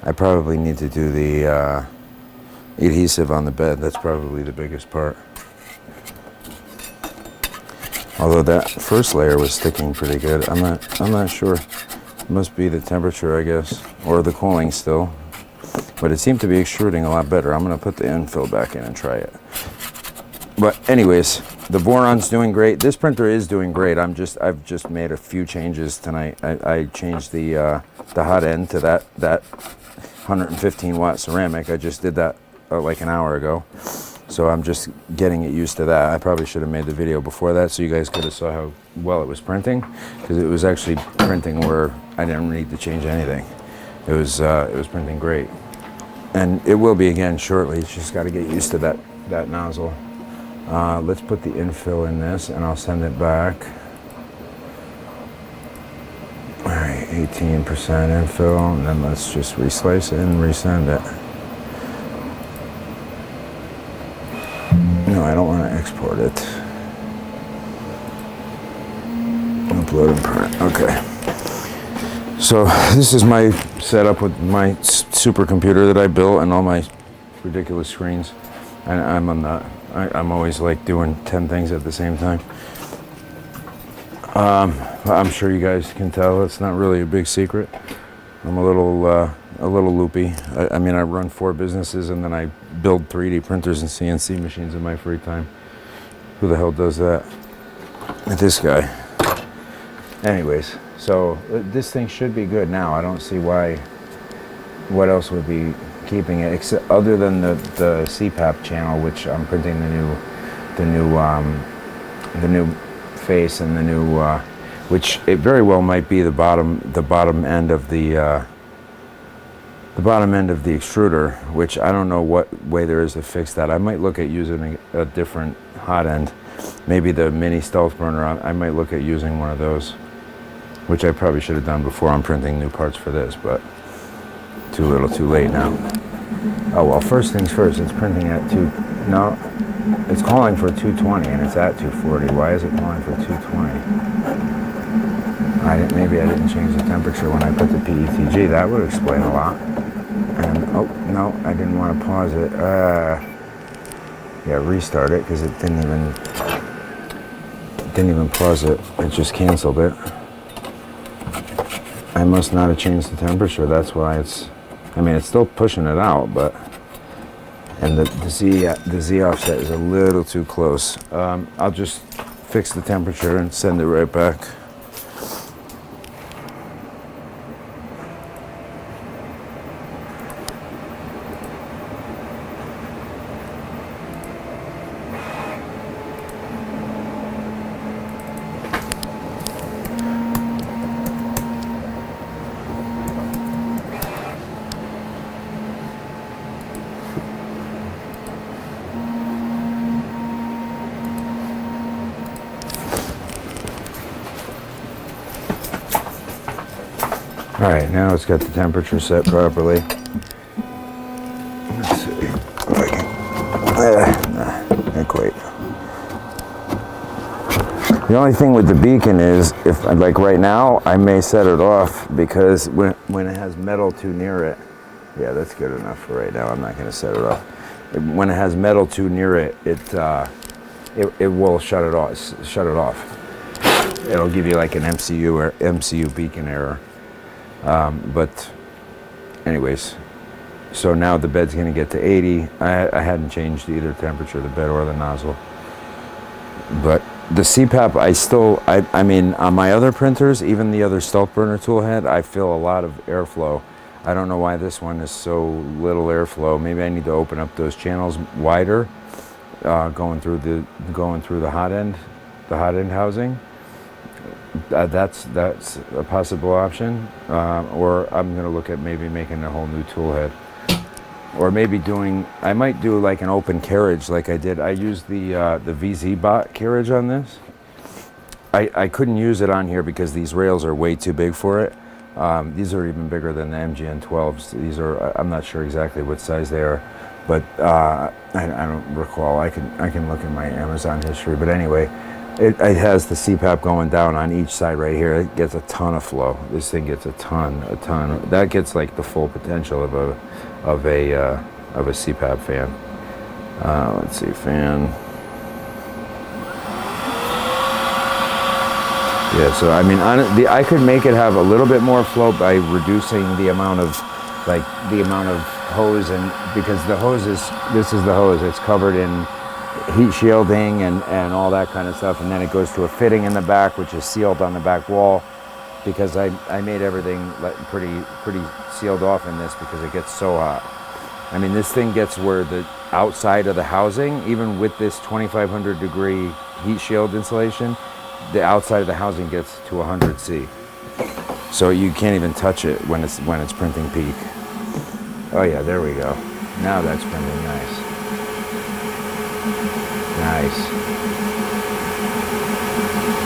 I probably need to do the adhesive on the bed. That's probably the biggest part. Although that first layer was sticking pretty good. I'm not sure. It must be the temperature, I guess, or the cooling still. But it seemed to be extruding a lot better. I'm gonna put the infill back in and try it. But anyways, the boron's doing great. This printer is doing great. I've just made a few changes tonight. I changed the hot end to that 115 watt ceramic. I just did that like an hour ago. So I'm just getting it used to that. I probably should have made the video before that so you guys could have saw how well it was printing, because it was actually printing where I didn't need to change anything. It was printing great. And it will be again shortly. It's just got to get used to that nozzle. Let's put the infill in this and I'll send it back. All right, 18% infill, and then let's just reslice it and resend it. No, I don't want to export it. Upload and print. Okay. So this is my setup with my supercomputer that I built and all my ridiculous screens. And I'm always like doing 10 things at the same time. I'm sure you guys can tell it's not really a big secret. I'm a little loopy. I mean, I run 4 businesses and then I build 3D printers and CNC machines in my free time. Who the hell does that? This guy. Anyways, so this thing should be good now. I don't see what else would be keeping it, except other than the CPAP channel, which I'm printing the new face and the new, which it very well might be the bottom end of the extruder, which I don't know what way there is to fix that. I might look at using a different hot end, maybe the mini stealth burner. I might look at using one of those, which I probably should have done before I'm printing new parts for this, but too little too late now. Oh well, first things first, it's printing at no, it's calling for 220 and it's at 240. Why is it calling for 220? Maybe I didn't change the temperature when I put the PETG. That would explain a lot. And oh no, I didn't want to pause it. Yeah, restart it because it didn't even pause it. It just canceled it. I must not have changed the temperature. That's why it's. I mean, it's still pushing it out, but and the Z offset is a little too close. I'll just fix the temperature and send it right back. All right, now it's got the temperature set properly. Let's see if I can, not quite. The only thing with the beacon is, if like right now, I may set it off because when it has metal too near it, Yeah, that's good enough for right now. I'm not going to set it off. When it has metal too near it, it will shut it off. It'll give you like an MCU beacon error. But anyways, so now the bed's going to get to 80. I hadn't changed either temperature of the bed or the nozzle. But the CPAP, I mean, on my other printers, even the other stealth burner tool head, I feel a lot of airflow. I don't know why this one is so little airflow. Maybe I need to open up those channels wider, going through the hot end housing. That's a possible option. Or I'm gonna look at maybe making a whole new tool head. Or maybe I might do like an open carriage like I did. I used the VZ bot carriage on this. I couldn't use it on here because these rails are way too big for it. These are even bigger than the MGN 12s. These are, I'm not sure exactly what size they are, but I don't recall. I can look in my Amazon history. But anyway, it has the CPAP going down on each side right here. It gets a ton of flow. This thing gets a ton. That gets like the full potential of a CPAP fan. Let's see, fan. Yeah, so I mean, I could make it have a little bit more flow by reducing the amount of hose, and because this is the hose, it's covered in heat shielding and all that kind of stuff, and then it goes to a fitting in the back, which is sealed on the back wall, because I made everything like pretty sealed off in this because it gets so hot. I mean, this thing gets where the outside of the housing, even with this 2,500 degree heat shield insulation, the outside of the housing gets to 100 C. So you can't even touch it when it's printing peak. Oh yeah, there we go. Now that's printing nice. Nice.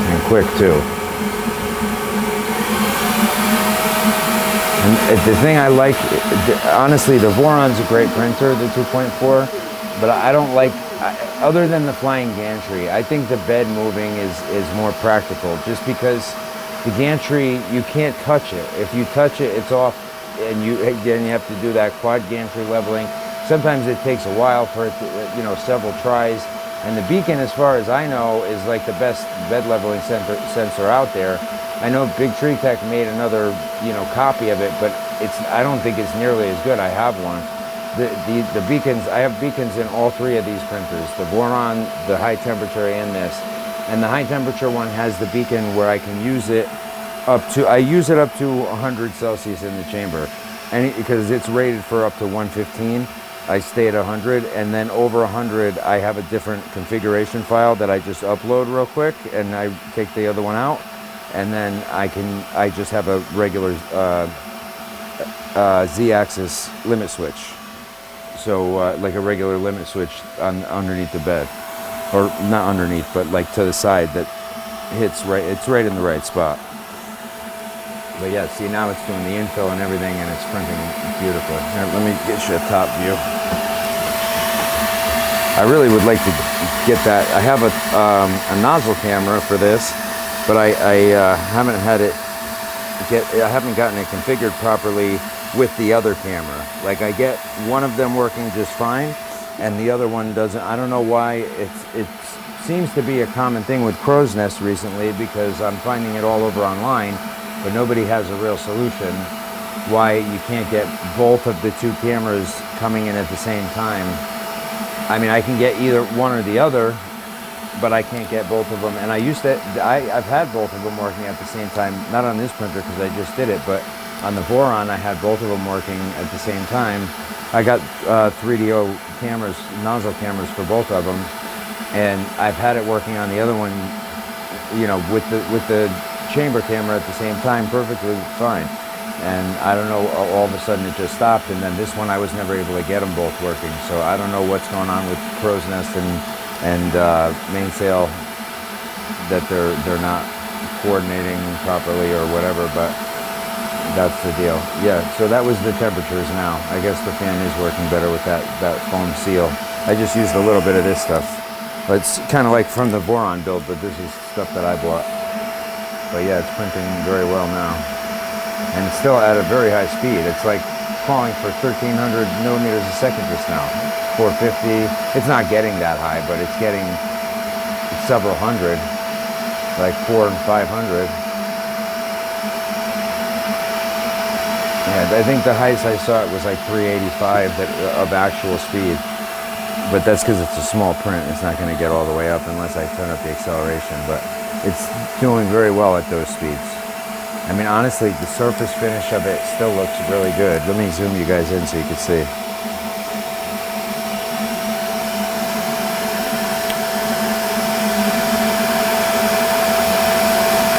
And quick too. And the thing I like, honestly, the Voron's a great printer, the 2.4, but I don't like, other than the flying gantry, I think the bed moving is more practical, just because the gantry, you can't touch it. If you touch it, it's off, and then you have to do that quad gantry leveling. Sometimes it takes a while for it to, several tries. And the Beacon, as far as I know, is like the best bed leveling sensor out there. I know Big Tree Tech made another, copy of it, but I don't think it's nearly as good. I have one. The beacons, I have beacons in all three of these printers, the Voron, the high temperature, and this. And the high temperature one has the beacon where I can use it I use it up to 100 Celsius in the chamber. And because it's rated for up to 115, I stay at 100, and then over 100, I have a different configuration file that I just upload real quick, and I take the other one out, and then I just have a regular Z-axis limit switch. So like a regular limit switch underneath the bed, or not underneath, but like to the side that hits right. It's right in the right spot. But yeah, see, now it's doing the infill and everything, and it's printing beautifully. Here, let me get you a top view. I really would like to get that. I have a nozzle camera for this, but I haven't gotten it configured properly with the other camera. Like, I get one of them working just fine, and the other one doesn't. I don't know why. It seems to be a common thing with Crow's Nest recently, because I'm finding it all over online, but nobody has a real solution why you can't get both of the two cameras coming in at the same time. I mean, I can get either one or the other, but I can't get both of them. And I've had both of them working at the same time, not on this printer because I just did it, but on the Voron, I had both of them working at the same time. I got 3DO cameras, nozzle cameras for both of them, and I've had it working on the other one, with the chamber camera at the same time perfectly fine. And I don't know, all of a sudden it just stopped, and then this one I was never able to get them both working. So I don't know what's going on with Crow's Nest and Mainsail, that they're not coordinating properly or whatever, but that's the deal. Yeah, so that was the temperatures now. I guess the fan is working better with that foam seal. I just used a little bit of this stuff. But it's kind of like from the Voron build, but this is stuff that I bought. But yeah, it's printing very well now. And it's still at a very high speed. It's like calling for 1300 millimeters a second just now. 450. It's not getting that high, but it's getting several hundred, like 400 and 500. Yeah, I think the highest I saw it was like 385 of actual speed. But that's because it's a small print. It's not going to get all the way up unless I turn up the acceleration. But it's doing very well at those speeds. I mean, honestly, the surface finish of it still looks really good. Let me zoom you guys in so you can see.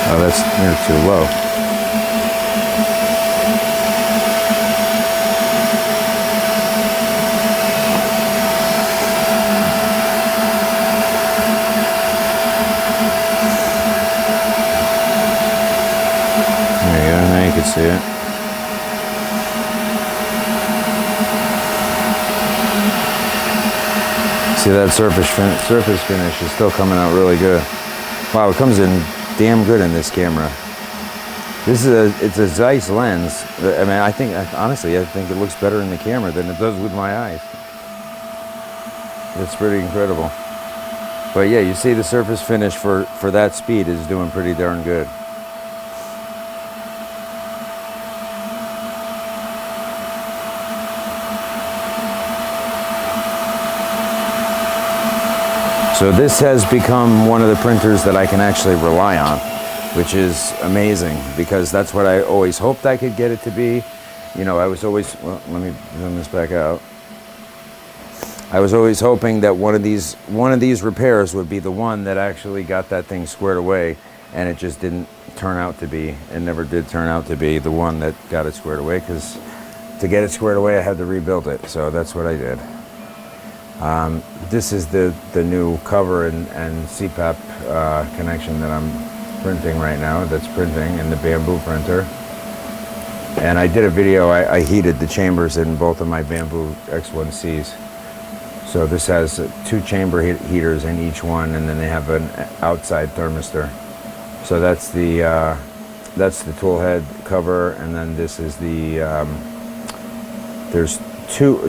Oh, that's near too low. There you go, now you can see it. See that surface finish is still coming out really good. Wow, it comes in damn good in this camera. It's a Zeiss lens. I mean, honestly, I think it looks better in the camera than it does with my eyes. It's pretty incredible. But yeah, you see the surface finish for that speed is doing pretty darn good. So this has become one of the printers that I can actually rely on, which is amazing because that's what I always hoped I could get it to be. You know, I was always, well, let me zoom this back out. I was always hoping that one of these repairs would be the one that actually got that thing squared away, and it just didn't turn out to be. It never did turn out to be the one that got it squared away, because to get it squared away I had to rebuild it, so that's what I did. This is the new cover and CPAP connection that I'm printing right now, that's printing in the Bamboo printer. And I did a video, I heated the chambers in both of my Bamboo X1Cs. So this has 2 chamber heaters in each one, and then they have an outside thermistor. So that's the tool head cover, and then this is the, there's two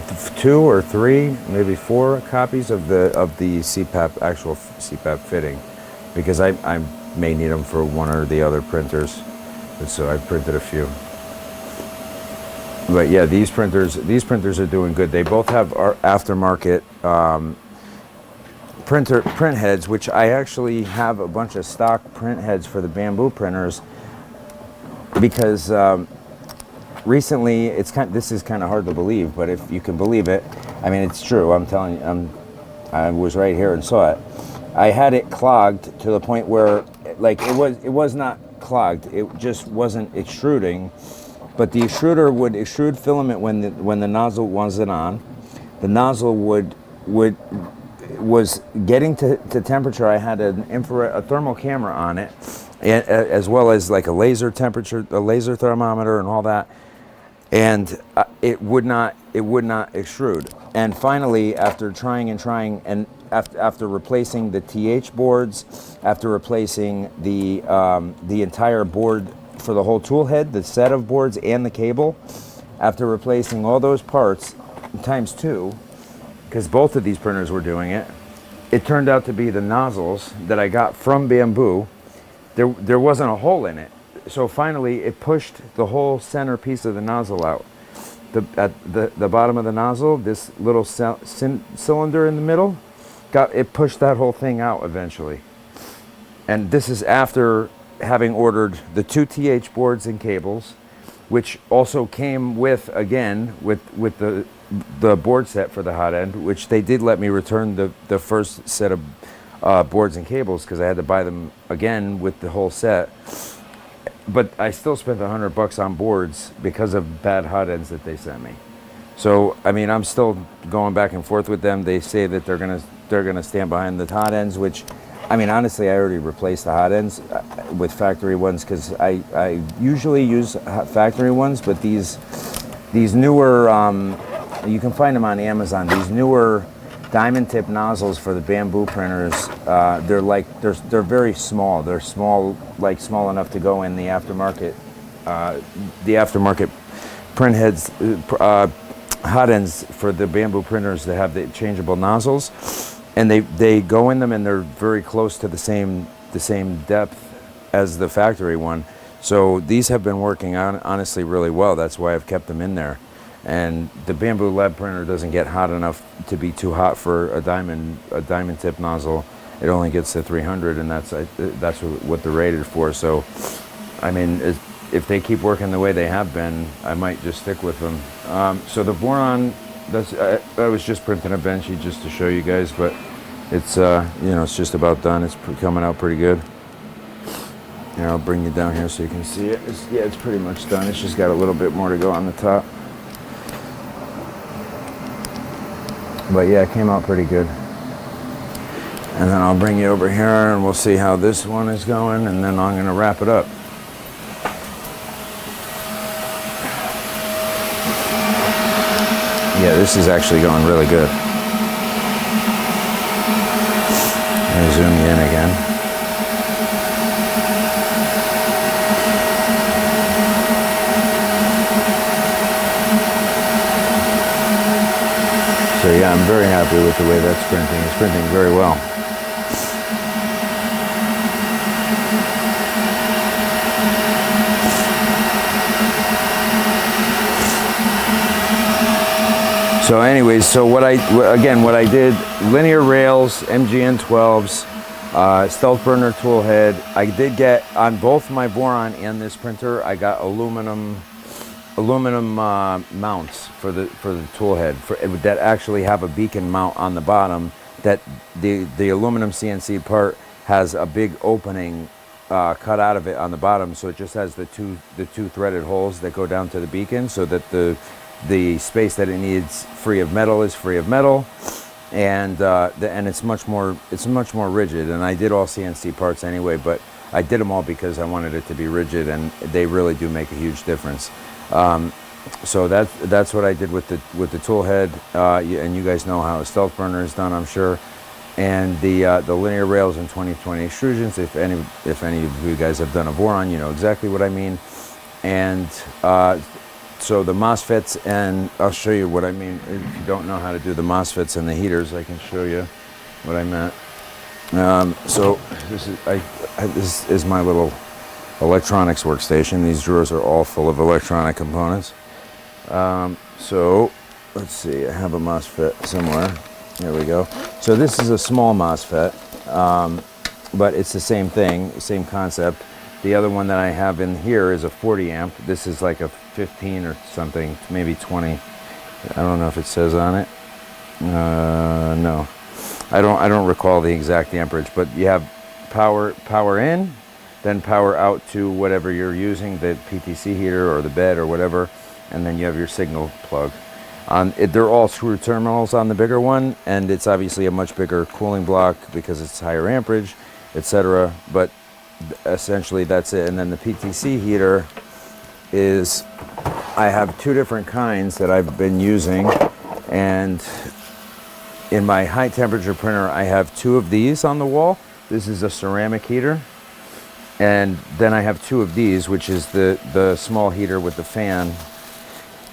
or three, maybe 4 copies of the CPAP, actual CPAP fitting, because I may need them for one or the other printers, and so I printed a few. But yeah, these printers are doing good. They both have our aftermarket print heads, which I actually have a bunch of stock print heads for the Bamboo printers, because recently, this is kind of hard to believe, but if you can believe it, I mean, it's true. I'm telling you, I was right here and saw it. I had it clogged to the point where, like, it was not clogged. It just wasn't extruding, but the extruder would extrude filament when the nozzle wasn't on. The nozzle was getting to temperature. I had a thermal camera on it, as well as like a laser thermometer and all that. And it would not extrude. And finally, after trying and after replacing the TH boards, after replacing the entire board for the whole tool head, the set of boards and the cable, after replacing all those parts times 2, because both of these printers were doing it, it turned out to be the nozzles that I got from Bamboo. There wasn't a hole in it. So finally, it pushed the whole center piece of the nozzle out. At the bottom of the nozzle, this little cylinder in the middle, it pushed that whole thing out eventually. And this is after having ordered the 2 TH boards and cables, which also came with the board set for the hot end, which they did let me return the first set of boards and cables, because I had to buy them again with the whole set. But I still spent $100 on boards because of bad hot ends that they sent me. So I mean, I'm still going back and forth with them. They say that they're gonna stand behind the hot ends, which, I mean, honestly, I already replaced the hot ends with factory ones, because I usually use factory ones, but these newer, you can find them on Amazon. These newer diamond tip nozzles for the Bamboo printers, they're very small. They're small enough to go in the aftermarket print heads, hot ends for the bamboo printers that have the changeable nozzles, and they go in them, and they're very close to the same depth as the factory one. So these have been working on honestly really well. That's why I've kept them in there. And the bamboo lead printer doesn't get hot enough to be too hot for a diamond tip nozzle. It only gets to 300, and that's what they're rated for. So, I mean, if they keep working the way they have been, I might just stick with them. So the boron, I was just printing a bench sheet just to show you guys, but it's it's just about done. It's coming out pretty good. Here, I'll bring you down here so you can see it. It's pretty much done. It's just got a little bit more to go on the top. But yeah, it came out pretty good. And then I'll bring you over here and we'll see how this one is going, and then I'm going to wrap it up. Yeah, this is actually going really good. Let me zoom you in again. So yeah, I'm very happy with the way that's printing. It's printing very well. So anyways, so what I did, linear rails, MGN 12s, stealth burner tool head. I did get, on both my boron and this printer, I got aluminum mounts for the tool head that actually have a beacon mount on the bottom. That the aluminum CNC part has a big opening cut out of it on the bottom, so it just has the two threaded holes that go down to the beacon, so that the space that it needs free of metal is free of metal, and it's much more rigid. And I did all CNC parts anyway, but I did them all because I wanted it to be rigid, and they really do make a huge difference. So that's what I did with the tool head, and you guys know how a stealth burner is done, I'm sure. And the linear rails and 2020 extrusions. If any of you guys have done a boron, you know exactly what I mean. And so the MOSFETs, and I'll show you what I mean. If you don't know how to do the MOSFETs and the heaters, I can show you what I meant. So this is my little electronics workstation. These drawers are all full of electronic components. So let's see, I have a MOSFET somewhere. There we go. So this is a small MOSFET, but it's the same thing, same concept. The other one that I have in here is a 40 amp. This is like a 15 or something, maybe 20. I don't know if it says on it. No, I don't recall the exact amperage, but you have power in, then power out to whatever you're using, the PTC heater or the bed or whatever, and then you have your signal plug. They're all screw terminals on the bigger one, and it's obviously a much bigger cooling block because it's higher amperage, etc. But essentially that's it. And then the PTC heater is, I have two different kinds that I've been using, and in my high temperature printer I have two of these on the wall. This is a ceramic heater, and then I have two of these, which is the small heater with the fan.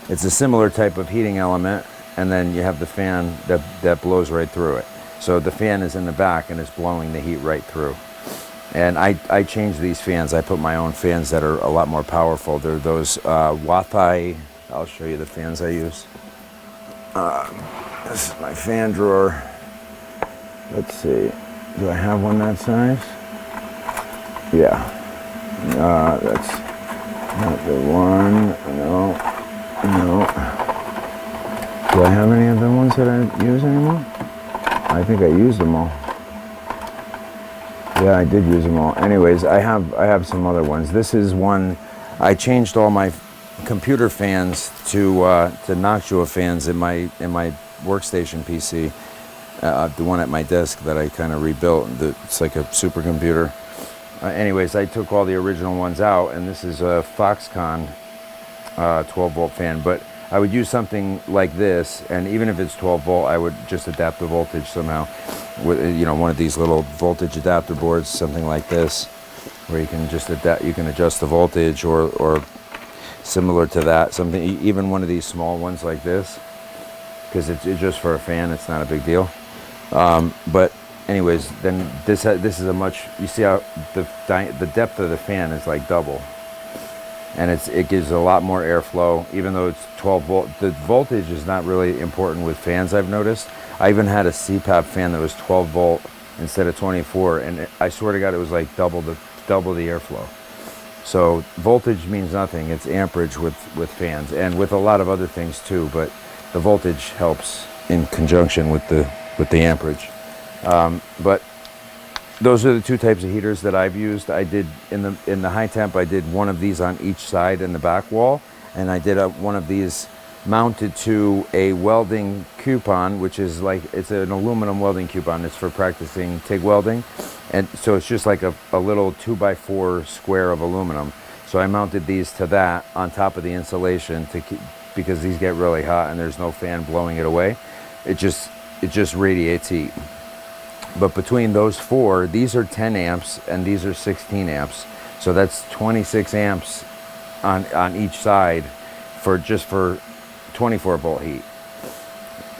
It's a similar type of heating element, and then you have the fan that blows right through it. So the fan is in the back and it's blowing the heat right through. And I changed these fans. I put my own fans that are a lot more powerful. They're those Wathai. I'll show you the fans I use. This is my fan drawer. Let's see. Do I have one that size? Yeah. That's not the one. No. Do I have any of the ones that I use anymore? I think I used them all. Yeah, I did use them all. Anyways, I have some other ones. This is one. I changed all my computer fans to Noctua fans in my workstation PC. The one at my desk that I kind of rebuilt. It's like a supercomputer. Anyways, I took all the original ones out, and this is a Foxconn 12-volt fan. But I would use something like this, and even if it's 12 volt, I would just adapt the voltage somehow. With one of these little voltage adapter boards, something like this, where you can just adjust the voltage, or similar to that. Something, even one of these small ones like this, because it's just for a fan. It's not a big deal. But anyways, then this is a much. You see how the depth of the fan is like double, and it gives a lot more airflow. Even though it's 12 volt, the voltage is not really important with fans. I've noticed. I even had a CPAP fan that was 12 volt instead of 24, and I swear to God, it was like double the airflow. So voltage means nothing. It's amperage with fans and with a lot of other things too. But the voltage helps in conjunction with the amperage. But those are the two types of heaters that I've used. I did in the high temp. I did one of these on each side in the back wall, and I did one of these mounted to a welding coupon, which is like, it's an aluminum welding coupon. It's for practicing TIG welding. And so it's just like a little 2x4 square of aluminum. So I mounted these to that on top of the insulation because these get really hot and there's no fan blowing it away. It just radiates heat. But between those four, these are 10 amps and these are 16 amps. So that's 26 amps on each side for 24 volt heat.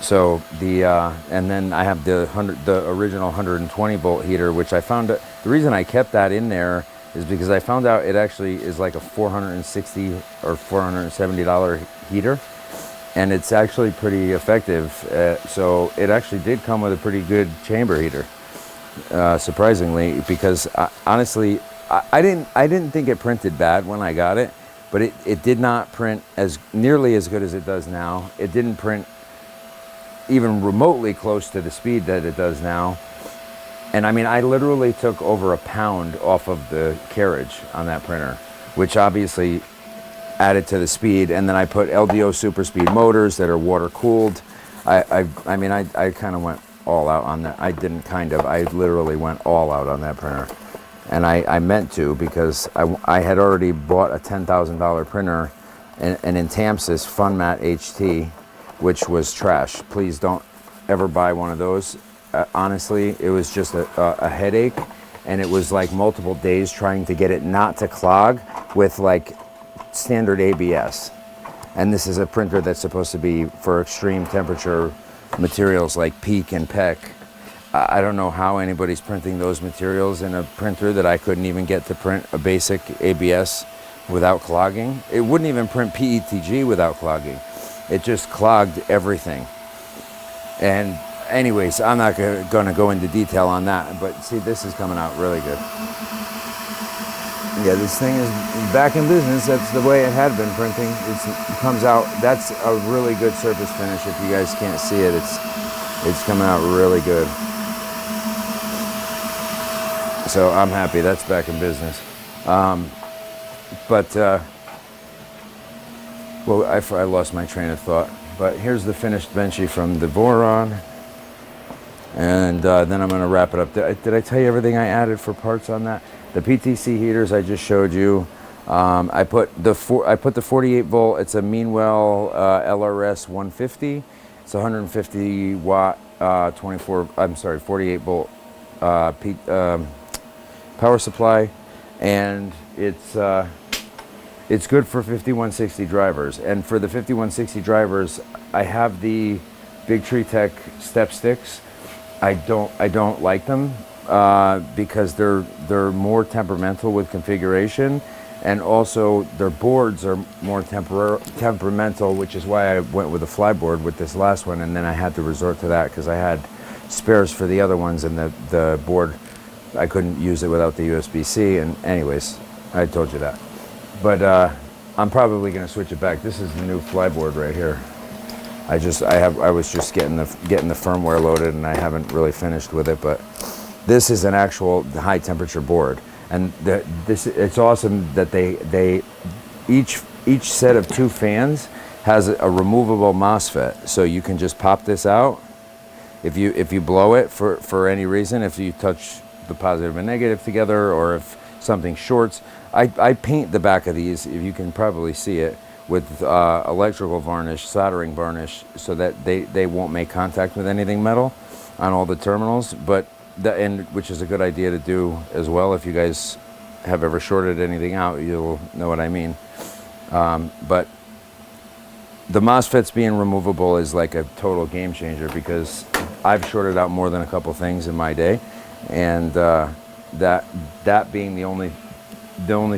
So and then I have the original 120 volt heater, which I found the reason I kept that in there is because I found out it actually is like a $460 or $470 heater, and it's actually pretty effective. So it actually did come with a pretty good chamber heater, surprisingly, because honestly, I didn't think it printed bad when I got it, but it did not print as nearly as good as it does now. It didn't print even remotely close to the speed that it does now. And I mean, I literally took over a pound off of the carriage on that printer, which obviously added to the speed. And then I put LDO super speed motors that are water cooled. I mean, I kind of went all out on that. I literally went all out on that printer. And I meant to, because I had already bought a $10,000 printer, and in Tamsis FunMat HT, which was trash. Please don't ever buy one of those. Honestly, it was just a headache, and it was like multiple days trying to get it not to clog with like standard ABS. And this is a printer that's supposed to be for extreme temperature materials like PEEK and PEC. I don't know how anybody's printing those materials in a printer that I couldn't even get to print a basic ABS without clogging. It wouldn't even print PETG without clogging. It just clogged everything. And anyways, I'm not going to go into detail on that, but see, this is coming out really good. Yeah, this thing is back in business. That's the way it had been printing. It comes out, that's a really good surface finish. If you guys can't see it, it's coming out really good. So I'm happy that's back in business. Well, I lost my train of thought, but here's the finished Benchy from the Voron, and then I'm going to wrap it up. Did I tell you everything I added for parts on that? The PTC heaters I just showed you. I put the 48 volt. It's a Meanwell LRS 150. It's 150 watt 48 volt power supply, and it's good for 5160 drivers. And for the 5160 drivers, I have the Big Tree Tech step sticks. I don't like them because they're more temperamental with configuration, and also their boards are more temperamental, which is why I went with a flyboard with this last one, and then I had to resort to that because I had spares for the other ones, and the board, I couldn't use it without the USB-C. And anyways, I told you that. But I'm probably going to switch it back. This is the new flyboard right here. I was just getting the firmware loaded, and I haven't really finished with it. But this is an actual high temperature board, and it's awesome that they each set of two fans has a removable MOSFET, so you can just pop this out if you blow it for any reason, if you touch the positive and negative together, or if something shorts. I paint the back of these, if you can probably see it, with electrical varnish, soldering varnish, so that they won't make contact with anything metal on all the terminals. But which is a good idea to do as well. If you guys have ever shorted anything out, you'll know what I mean. But the MOSFETs being removable is like a total game changer, because I've shorted out more than a couple things in my day, and that being the only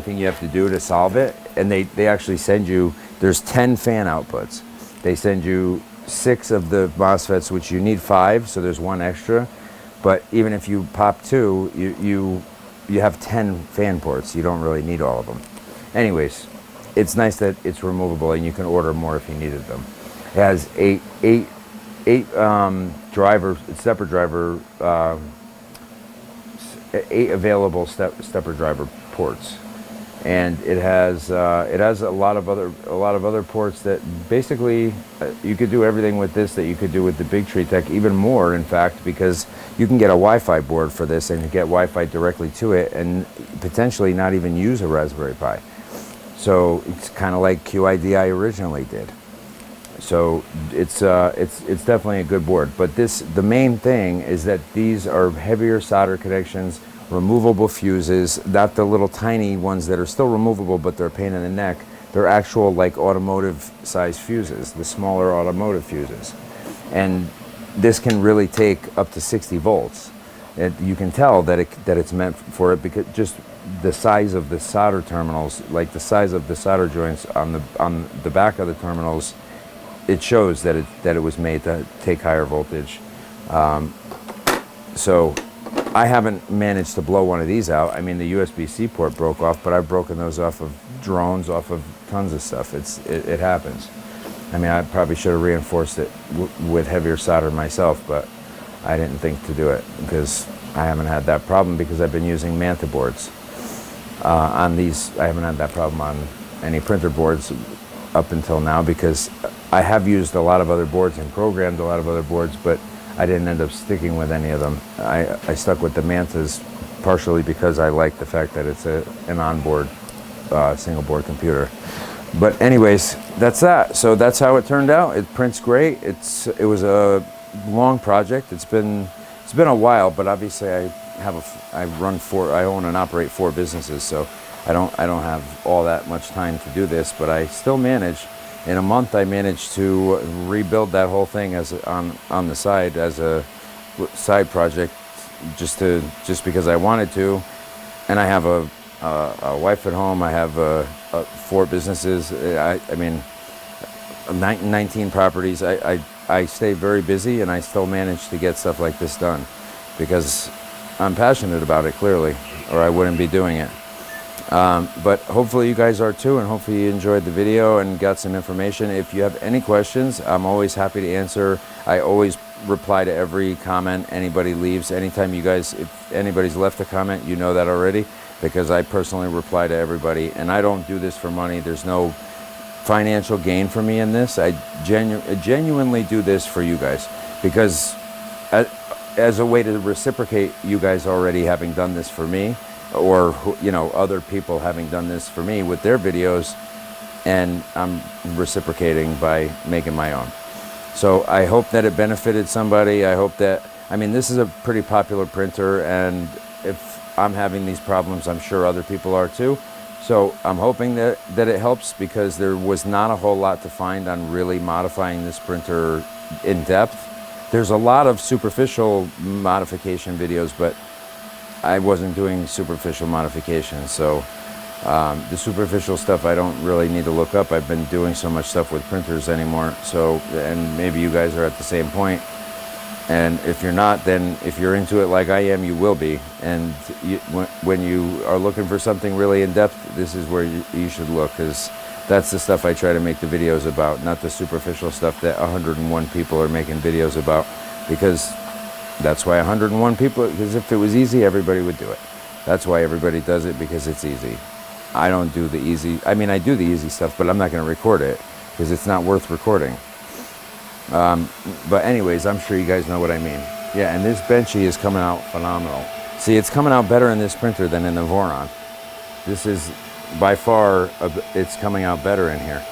thing you have to do to solve it. And they actually send you, there's 10 fan outputs. They send you 6 of the MOSFETs, which you need 5, so there's 1 extra. But even if you pop 2, you have 10 fan ports. You don't really need all of them. Anyways, it's nice that it's removable, and you can order more if you needed them. It has eight stepper driver, 8 available stepper driver ports, and it has a lot of other ports that basically you could do everything with this that you could do with the Big Tree Tech, even more in fact, because you can get a Wi-Fi board for this and get Wi-Fi directly to it, and potentially not even use a Raspberry Pi. So it's kind of like QIDI originally did. So it's definitely a good board. But the main thing is that these are heavier solder connections, removable fuses, not the little tiny ones that are still removable, but they're a pain in the neck. They're actual like automotive size fuses, the smaller automotive fuses. And this can really take up to 60 volts. You can tell that it's meant for it, because just the size of the solder terminals, like the size of the solder joints on the back of the terminals, it shows that it was made to take higher voltage. So I haven't managed to blow one of these out. I mean, the USB-C port broke off, but I've broken those off of drones, off of tons of stuff. It happens. I mean, I probably should have reinforced it with heavier solder myself, but I didn't think to do it because I haven't had that problem, because I've been using Manta boards. On these, I haven't had that problem on any printer boards up until now, because I have used a lot of other boards and programmed a lot of other boards, but I didn't end up sticking with any of them. I stuck with the Mantas partially because I like the fact that it's an onboard single board computer. But anyways, that's that. So that's how it turned out. It prints great. It was a long project. It's been a while, but obviously I own and operate 4 businesses, so I don't have all that much time to do this, but I still manage. In a month, I managed to rebuild that whole thing on the side as a side project, just because I wanted to. And I have a wife at home. I have 4 businesses. I mean, 19 properties. I stay very busy, and I still manage to get stuff like this done because I'm passionate about it, clearly, or I wouldn't be doing it. But hopefully you guys are too, and hopefully you enjoyed the video and got some information. If you have any questions, I'm always happy to answer. I always reply to every comment anybody leaves. Anytime if anybody's left a comment, you know that already, because I personally reply to everybody, and I don't do this for money. There's no financial gain for me in this. I genuinely do this for you guys, because as a way to reciprocate you guys already having done this for me, or other people having done this for me with their videos, and I'm reciprocating by making my own. So I hope that it benefited somebody. I hope that, I mean, this is a pretty popular printer, and if I'm having these problems, I'm sure other people are too. So I'm hoping that it helps, because there was not a whole lot to find on really modifying this printer in depth. There's a lot of superficial modification videos, but I wasn't doing superficial modifications. So the superficial stuff I don't really need to look up. I've been doing so much stuff with printers anymore. So, and maybe you guys are at the same point. And if you're not, then if you're into it like I am, you will be. And when you are looking for something really in depth, this is where you should look, because that's the stuff I try to make the videos about, not the superficial stuff that 101 people are making videos about, because that's why 101 people, because if it was easy, everybody would do it. That's why everybody does it, because it's easy. I don't do the easy, I mean, I do the easy stuff, but I'm not going to record it, because it's not worth recording. But anyways, I'm sure you guys know what I mean. Yeah, and this Benchy is coming out phenomenal. See, it's coming out better in this printer than in the Voron. This is, by far, it's coming out better in here.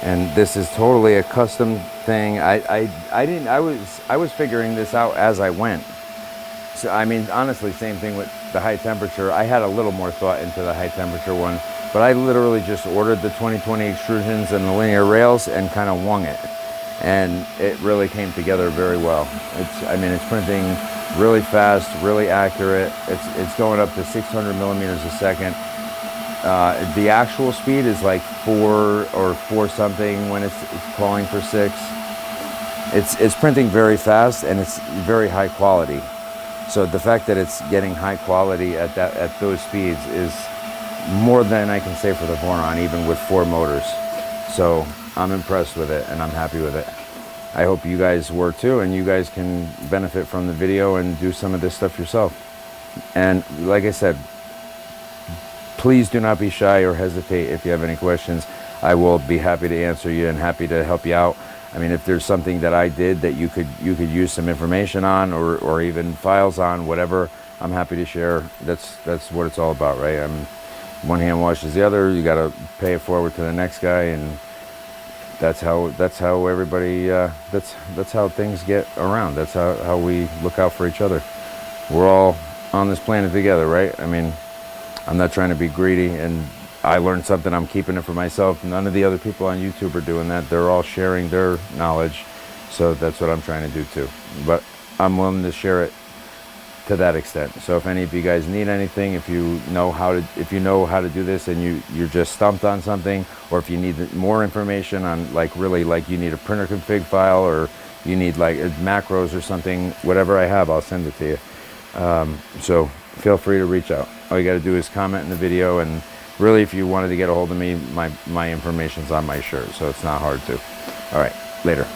And this is totally a custom thing. I was figuring this out as I went. So I mean, honestly, same thing with the high temperature, I had a little more thought into the high temperature one, but I literally just ordered the 2020 extrusions and the linear rails and kind of wung it. And it really came together very well. I mean, it's printing really fast, really accurate. It's going up to 600 millimeters a second. The actual speed is like 4 or 4 something when it's calling for 6. It's printing very fast and it's very high quality. So the fact that it's getting high quality at those speeds is more than I can say for the Voron, even with 4 motors. So I'm impressed with it and I'm happy with it. I hope you guys were too, and you guys can benefit from the video and do some of this stuff yourself. And like I said, please do not be shy or hesitate if you have any questions. I will be happy to answer you and happy to help you out. I mean, if there's something that I did that you could use some information on or even files on, whatever, I'm happy to share. That's what it's all about, right? One hand washes the other. You got to pay it forward to the next guy, and that's how everybody that's how things get around. That's how we look out for each other. We're all on this planet together, right? I mean, I'm not trying to be greedy, and I learned something, I'm keeping it for myself. None of the other people on YouTube are doing that. They're all sharing their knowledge. So that's what I'm trying to do too. But I'm willing to share it to that extent. So if any of you guys need anything, if you know how to do this and you're just stumped on something, or if you need more information on like you need a printer config file, or you need like macros or something, whatever I have, I'll send it to you. So feel free to reach out. All you got to do is comment in the video, and really, if you wanted to get a hold of me, my information's on my shirt, so it's not hard to. All right, later.